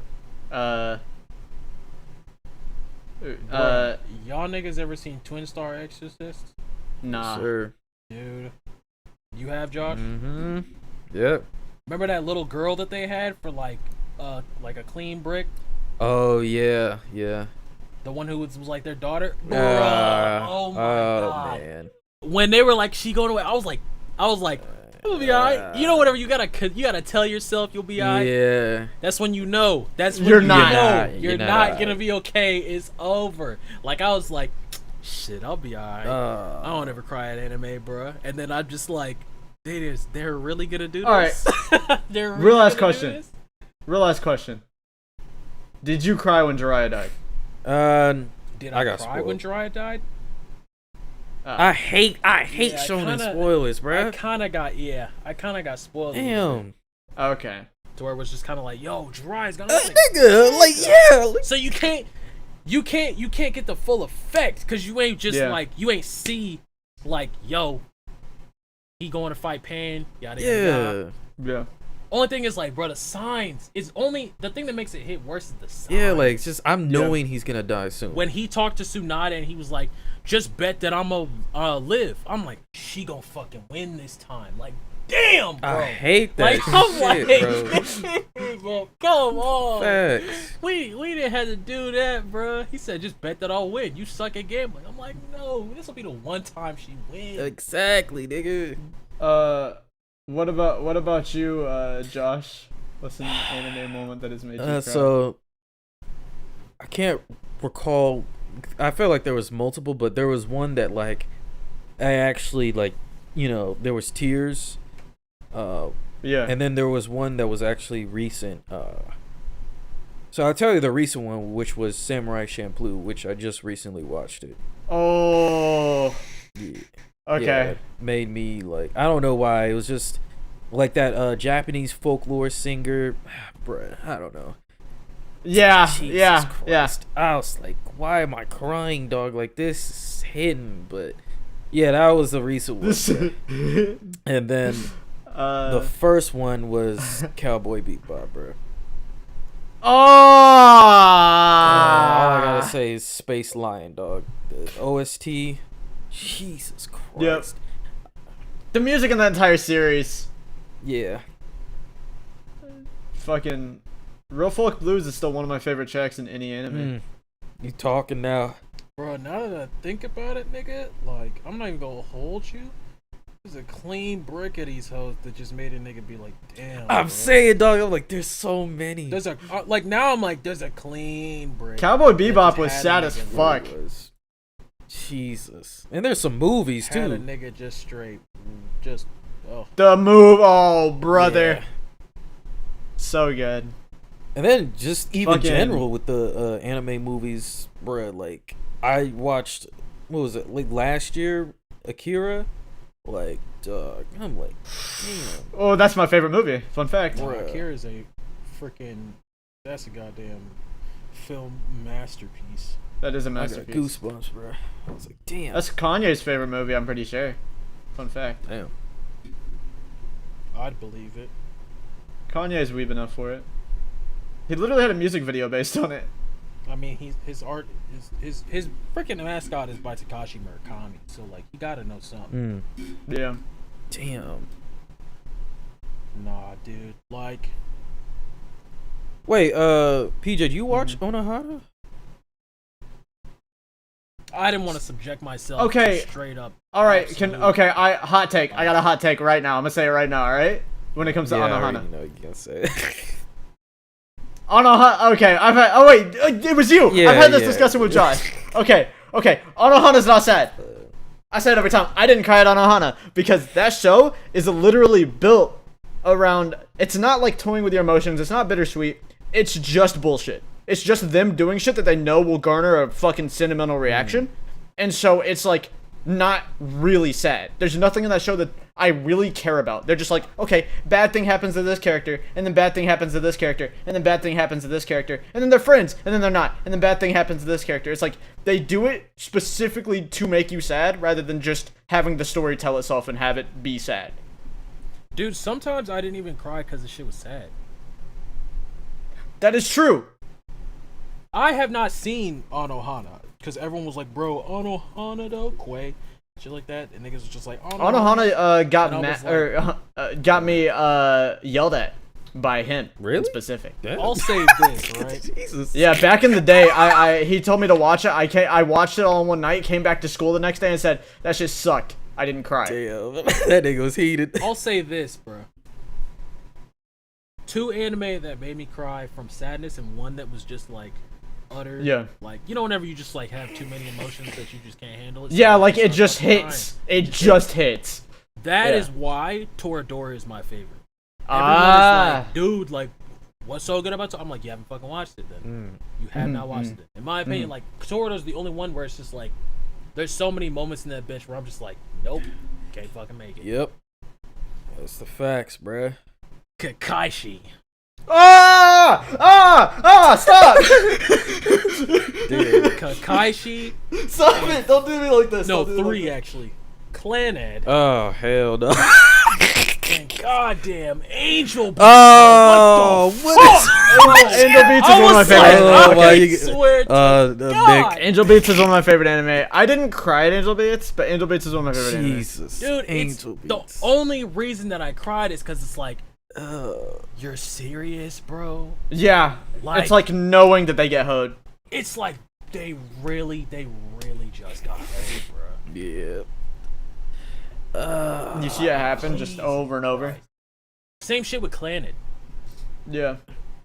Y'all niggas ever seen Twin Star Exorcist? Nah. Sir. Dude, you have, Josh? Mm-hmm. Yep. Remember that little girl that they had for like a clean brick? Oh yeah. The one who was like their daughter? Ah, Bruh, oh my god. Man. When they were like, she going away, I was like, you'll be alright. You know, whatever you gotta tell yourself you'll be alright. Yeah. That's when you know. That's when You're you not. know You're you're not not alright. gonna be okay. It's over. Like I was like, shit, I'll be alright. I don't ever cry at anime, bruh. And then I'm just like, they're really gonna do this. Alright. They're really Real last gonna do question. this? Real last question. Did you cry when Jiraiya died? Did I I got cry spoiled. when Jiraiya died? I hate Yeah, I shonen kinda- spoilers, I bruh. kind of got spoiled. a little bit. Damn. Okay. To where it was just kind of like, yo, Jiraiya's gonna. Nigga, like yeah. Like, So you can't get the full effect because you ain't just Yeah. like you ain't see like yo, he going to fight Pan. Yada yada. yada. yeah. Yeah. Only thing is like, bro, the signs. It's only the thing that makes it hit worse is the signs. Yeah, like it's just I'm knowing he's gonna die soon. when he talked to Tsunade and he was like, just bet that I'm gonna live. I'm like, she gonna fucking win this time. Like, damn, bro. I hate that Like, I'm shit, bro. like, bro, come on. Facts. We didn't have to do that, bro. He said, just bet that I'll win. You suck at gambling. I'm like, no, this will be the one time she wins. Exactly, nigga. What about you, Josh? What's an anime moment that has made you cry? So I can't recall. I feel like there was multiple, but there was one that like I actually like. There was tears. Yeah. And then there was one that was actually recent. So I'll tell you the recent one, which was Samurai Champloo, which I just recently watched it. Oh. Yeah. Okay. Yeah, it made me like, I don't know why. It was just like that Japanese folklore singer. Bruh, I don't know. Yeah. Jesus Yeah. Christ. I was like, why am I crying, dog? Like, this is hidden. But yeah, that was the recent one. Bruh. And then the first one was Cowboy Bebop, bro. Oh. All I gotta say is Space Lion, dog. The OST. Jesus Christ. Yep. The music in that entire series. Yeah. Fucking Real Folk Blues is still one of my favorite tracks in any anime. You talking now? Bro, now that I think about it, nigga, like, I'm not even gonna hold you. There's a clean brick of these hoes that just made a nigga be like, damn. I'm bro. saying, dog. I'm like, there's so many. There's a like now I'm like, there's a clean brick. Cowboy that Bebop just was had a sad as nigga fuck. It was. Jesus. And there's some movies Had a too. nigga just straight, just The move, oh brother, Yeah. so good. And then just even Fucking- general with the anime movies, bruh. Like I watched, what was it, like last year, Akira. Like, dog, I'm like, damn. Oh, that's my favorite movie. Fun fact. Bruh. Akira's a freaking, that's a goddamn film masterpiece. That is a I got masterpiece. goosebumps, bro. I was like, damn. That's Kanye's favorite movie, I'm pretty sure. Fun fact. Damn. I'd believe it. Kanye's weeb enough for it. He literally had a music video based on it. I mean, his art is his freaking mascot is by Takashi Murakami, so like you gotta know something. Yeah. Damn. Nah, dude. Like, Wait, PJ, do you watch Onohana? I didn't want to subject myself Okay. to straight up. All right. absolute- Hot take. I got a hot take right now. I'm gonna say it right now. All right. When it comes to I Anohana. already know you can say it. Anohana. Okay. I've had. Oh wait. It was you. Yeah, I've had this yeah. discussion with Josh. Okay. Anohana's not sad. I say it every time. I didn't cry at Anohana because that show is literally built around. It's not like toying with your emotions. It's not bittersweet. It's just bullshit. It's just them doing shit that they know will garner a fucking sentimental reaction. And so it's like not really sad. There's nothing in that show that I really care about. They're just like, okay, bad thing happens to this character, and then bad thing happens to this character, and then bad thing happens to this character, and then they're friends, and then they're not, and then bad thing happens to this character. It's like they do it specifically to make you sad rather than just having the story tell itself and have it be sad. Dude, sometimes I didn't even cry because the shit was sad. That is true. I have not seen Anohana because everyone was like, "Bro, Anohana though, Quay," shit like that, and niggas was just like, Anohana got And I was got me yelled at by him Really? in specific. I'll say this, right? Jesus. Yeah, back in the day, he told me to watch it. I watched it all in one night. Came back to school the next day and said that shit sucked. I didn't cry. Damn. That nigga was heated. I'll say this, bro. 2 anime that made me cry from sadness, and one that was just like utter. Yeah. Like, you know, whenever you just like have too many emotions that you just can't handle it. Yeah, So like you it start just fucking hits. crying. It just hits. That Yeah. is why Toradora is my favorite. Ah. Everyone is like, dude, like, what's so good about it? I'm like, you haven't fucking watched it then. You have not watched it. In my opinion, like, Toradora's the only one where it's just like, there's so many moments in that bitch where I'm just like, nope, can't fucking make it. Yep. That's the facts, bruh. Kakashi. Stop! Dude. Kakashi. Stop it! Don't do me like this. No, Don't do me 3 like actually. Clanad. Oh, hell no. And goddamn Angel Beats. Oh, bro. What the fuck? Angel Beats is I one of my was favorite. like, Oh, I my, you- swear to God. God. Angel Beats is one of my favorite anime. I didn't cry at Angel Beats, but Angel Beats is one of my favorite anime. Jesus. Dude, Angel it's Beats. the only reason that I cried is because it's like, you're serious, bro? Yeah, Like- it's like knowing that they get hoed. It's like they really just got paid, bro. Yeah. You see it happen just over and over. Same shit with Clanad. Yeah.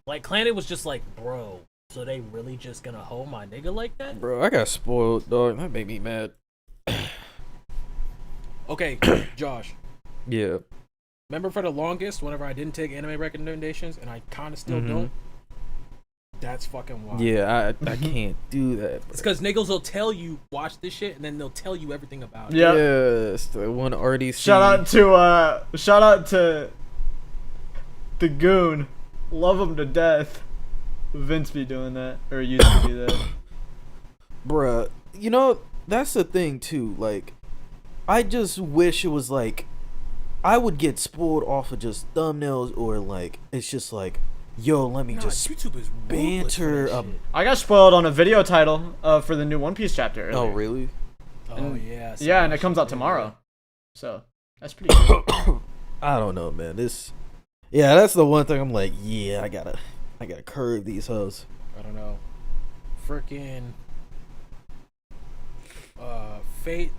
Like, Clanad was just like, bro, So they really just gonna hold my nigga like that? Bro, I got spoiled, dog. That made me mad. Okay, Josh. Yeah. Remember for the longest, whenever I didn't take anime recommendations, and I kind of still don't. That's fucking wild. Yeah, I can't do that. It's because niggas will tell you watch this shit, and then they'll tell you everything about it. Yep. Yes, the one RDC. Shout out to the goon. Love him to death. Vince be doing that, or used to do that. Bruh, you know, that's the thing too. Like, I just wish it was like I would get spoiled off of just thumbnails, or like it's just like, yo, let me just YouTube is banter. I got spoiled on a video title for the new One Piece chapter earlier. Oh, really? Oh yeah. Yeah, and it comes out tomorrow. So that's pretty cool. I don't know, man. Yeah, that's the one thing I'm like, yeah, I gotta curb these hoes. I don't know. Freaking Fate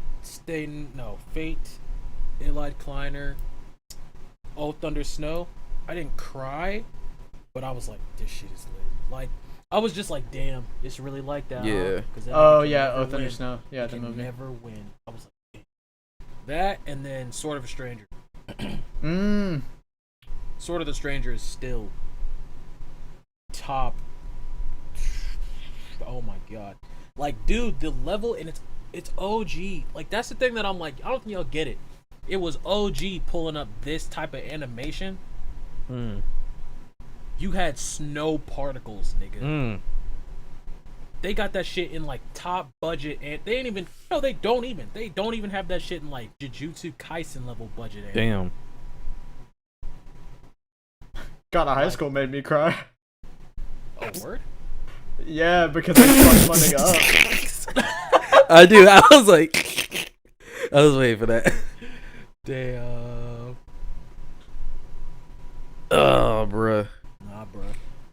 Allied Kleiner, Oh Thunder Snow. I didn't cry, but I was like, this shit is lit. Like, I was just like, damn, it's really like that. Yeah. Oh yeah, Oh Thunder Snow. Yeah, the movie. Never win. I was like, damn. That, and then Sword of a Stranger. Sword of the Stranger is still top. Oh my god. Like, dude, the level, and it's OG. Like, that's the thing that I'm like, I don't think y'all get it. It was OG pulling up this type of animation. You had snow particles, nigga. They got that shit in like top budget, and they ain't even. No, they don't even have that shit in like Jujutsu Kaisen level budget. Damn. God of High School made me cry. Oh, word? Yeah, because they fucked my nigga up. I do. I was waiting for that. Damn. Oh, bruh. Nah, bro.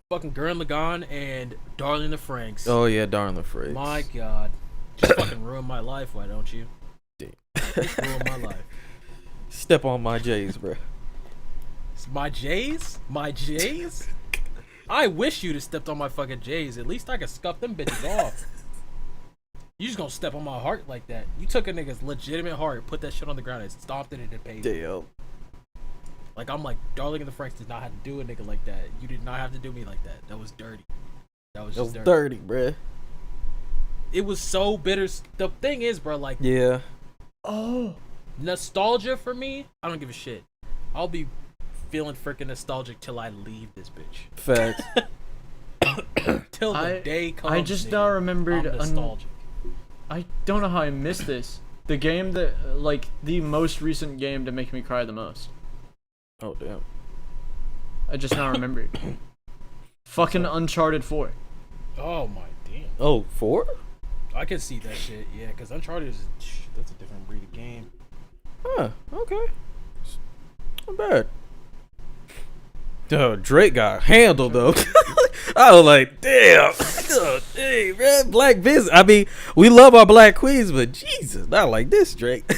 Fucking Gurren Lagann and Darling the Franks. Oh yeah, darn the phrase. My god. Just fucking ruin my life, why don't you? Damn. Ruin my life. Step on my J's, bruh. My J's? My J's? I wish you'd have stepped on my fucking J's. At least I could scuff them bitches off. You just gonna step on my heart like that. You took a nigga's legitimate heart, put that shit on the ground, and stomped it in the pavement. Damn. Like, I'm like, Darling and the Franks did not have to do a nigga like that. You did not have to do me like that. That was dirty. That was just dirty, bruh. It was so bitter. The thing is, bro, like, Yeah. oh, nostalgia for me, I don't give a shit. I'll be feeling freaking nostalgic till I leave this bitch. Facts. Till the day comes. I just now remembered. I'm nostalgic. I don't know how I missed this. The game that, like, the most recent game to make me cry the most. Oh damn. I just now remembered. Fucking Uncharted 4. Oh my damn. Oh, 4? I can see that shit. Yeah, because Uncharted is that's a different breed of game. Huh. Okay. Not bad. Duh, Drake got handled though. I was like, damn. Oh, dang, man. Black business. I mean, we love our black queens, but Jesus, not like this, Drake.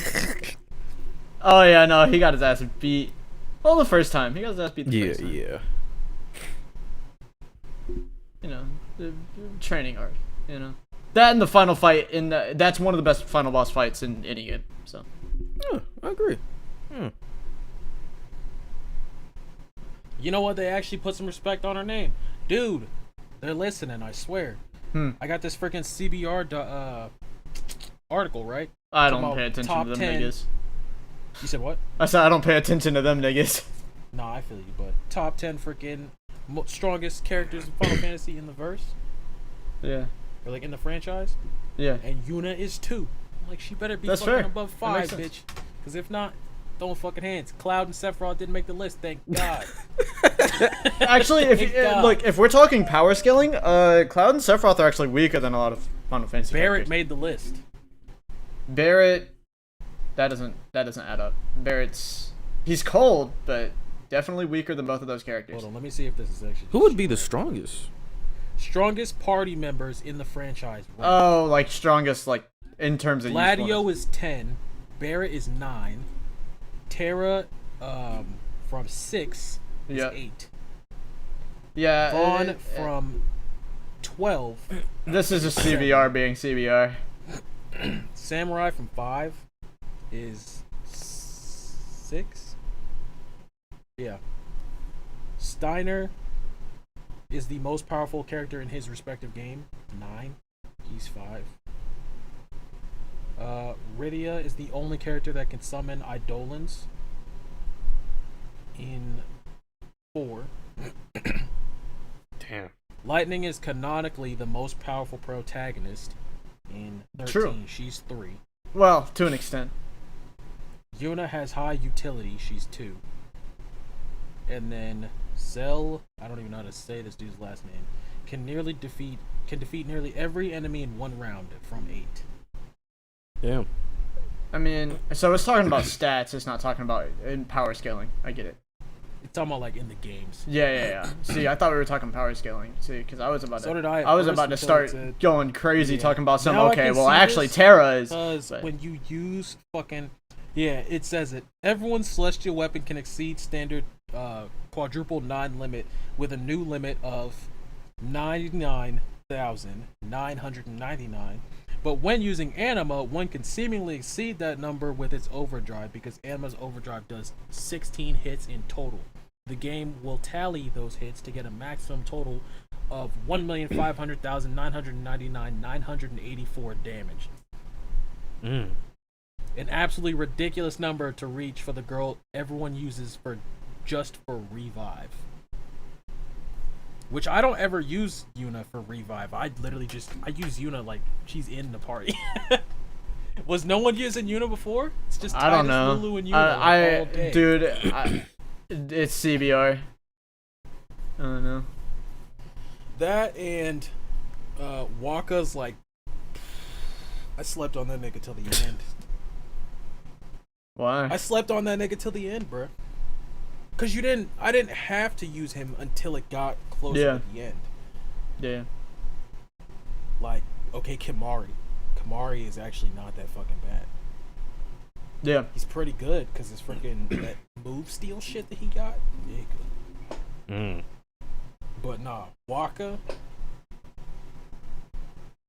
Oh yeah, no, he got his ass beat. Well, the first time. He got his ass beat the first time. Yeah. You know, the training arc, you know. That and the final fight, that's one of the best final boss fights in any game, so. Yeah, I agree. You know what? They actually put some respect on her name. Dude, they're listening, I swear. I got this freaking CBR article, right? I don't pay attention to them 10. niggas. You said what? I said I don't pay attention to them niggas. Nah, I feel you, but top 10 freaking strongest characters in Final Fantasy in the verse. Yeah. Or like in the franchise. Yeah. And Yuna is 2. I'm like, she better be That's fucking fair. above That 5, makes sense. bitch. Because if not, throwing fucking hands. Cloud and Sephiroth didn't make the list, thank God. Actually, if we're talking power scaling, Cloud and Sephiroth are actually weaker than a lot of Final Fantasy Barrett characters. made the list. Barrett, that doesn't add up. He's cold, but definitely weaker than both of those characters. Hold on, let me see if this is actually. Who would be the strongest? Strongest party members in the franchise. Right? Oh, like strongest, like in terms of Gladio usefulness. is 10. Barrett is 9. Terra, from 6 is Yeah. 8. Yeah. Vaughn from 12. This is just CBR being CBR. Samurai from 5 is 6. Yeah. Steiner is the most powerful character in his respective game. 9. He's 5. Rydia is the only character that can summon Eidolons. In 4. Damn. Lightning is canonically the most powerful protagonist. In 13, True. She's 3. Well, to an extent. Yuna has high utility. She's 2. And then Zell, I don't even know how to say this dude's last name, can defeat nearly every enemy in one round from 8. Damn. I mean, so it's talking about stats. It's not talking about in power scaling. I get it. It's talking about like in the games. Yeah. See, I thought we were talking power scaling. See, because I was about to. So did I at I was first about to until start it said- going crazy Yeah. talking about some. Now I Okay, can well, see actually, this Terra is. Because but- when you use fucking... Yeah, it says it. Everyone's celestial weapon can exceed standard quadruple 9 limit with a new limit of 99,999. But when using Anima, one can seemingly exceed that number with its overdrive because Anima's overdrive does 16 hits in total. The game will tally those hits to get a maximum total of 1,500,999,984 damage. An absolutely ridiculous number to reach for the girl everyone uses for revive. Which I don't ever use Yuna for revive. I use Yuna like she's in the party. Was no one using Yuna before? It's just I don't Titus, know. Lulu, and Yuna all day. Dude, it's CBR. I don't know. That and Waka's like, I slept on that nigga till the end. Why? I slept on that nigga till the end, bro. Cause I didn't have to use him until it got closer to the end. Yeah. Like, okay, Kimari is actually not that fucking bad. Yeah. He's pretty good because his freaking that move steal shit that he got. Yeah, good. But nah, Waka.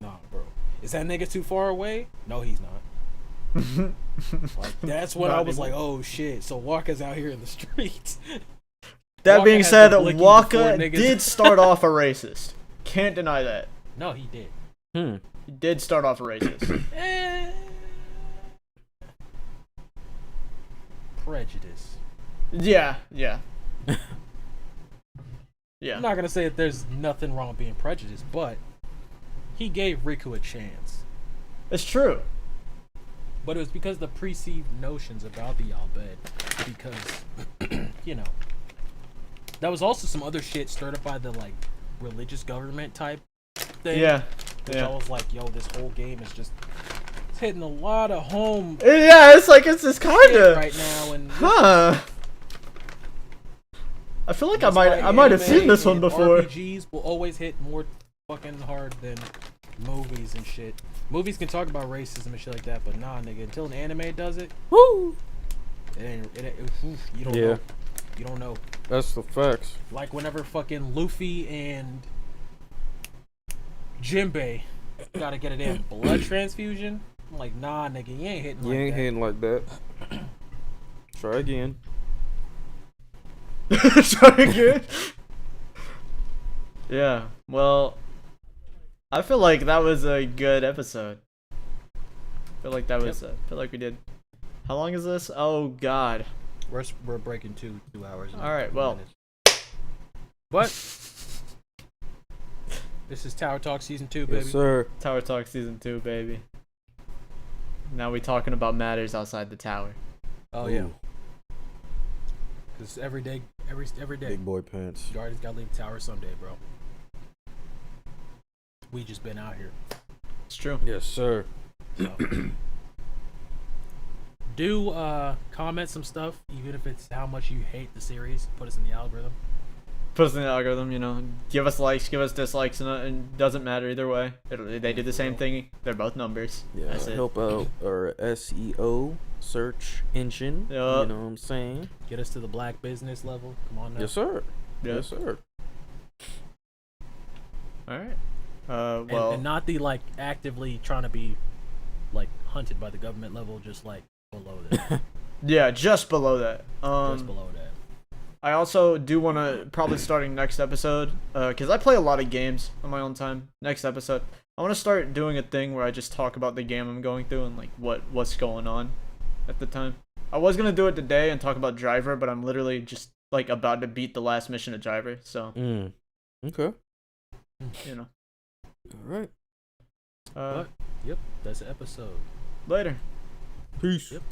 Nah, bro. Is that nigga too far away? No, he's not. Like, that's when I was like, oh shit. So Waka's out here in the streets. That Waka being had said, the blicky Waka before niggas- did start off a racist. Can't deny that. No, he did. He did start off a racist. Prejudice. Yeah. I'm Yeah. not gonna say that there's nothing wrong with being prejudiced, but he gave Riku a chance. It's true. But it was because the perceived notions about the Albed. Because, you know, that was also some other shit stirred up by the like religious government type thing. Yeah. Which I was like, yo, this whole game is just it's hitting a lot of home Yeah, it's like it's just kind shit of. right now, and Huh. I feel like I that's why might have seen anime this one and before. RPGs will always hit more fucking hard than movies and shit. Movies can talk about racism and shit like that, but nah, nigga, until an anime does it, Woo! you don't Yeah. know. You don't know. That's the facts. Like whenever fucking Luffy and Jinbei gotta get a damn blood transfusion, I'm like, nah, nigga, you ain't hitting You like ain't that. hitting like that. Try again. Try again. Yeah. Well, I feel like that was a good episode. I feel like we did. How long is this? Oh God. We're breaking two hours. and All right, well. minutes. But this is Tower Talk Season 2, baby. Yes, sir. Tower Talk Season 2, baby. Now we talking about matters outside the tower. Oh yeah. Cause every day, every day, Big boy pants. you always gotta leave the tower someday, bro. We just been out here. It's true. Yes, sir. So. Do comment some stuff, even if it's how much you hate the series. Put us in the algorithm. Put us in the algorithm, you know. Give us likes, give us dislikes, and it doesn't matter either way. They do the same thing. They're both numbers. Yeah, That's it. help out our SEO search engine. Yup. You know what I'm saying? Get us to the black business level. Come on now. Yes, sir. Yeah. Yes, sir. All right. Well, and not the like actively trying to be like hunted by the government level, just like below that. yeah, just below that. Just below that. I also do want to probably starting next episode, because I play a lot of games on my own time. Next episode, I want to start doing a thing where I just talk about the game I'm going through and like what's going on at the time. I was gonna do it today and talk about Driver, but I'm literally just like about to beat the last mission of Driver, so Okay. you know. All right. But yep, that's the episode. Later. Peace. Yep.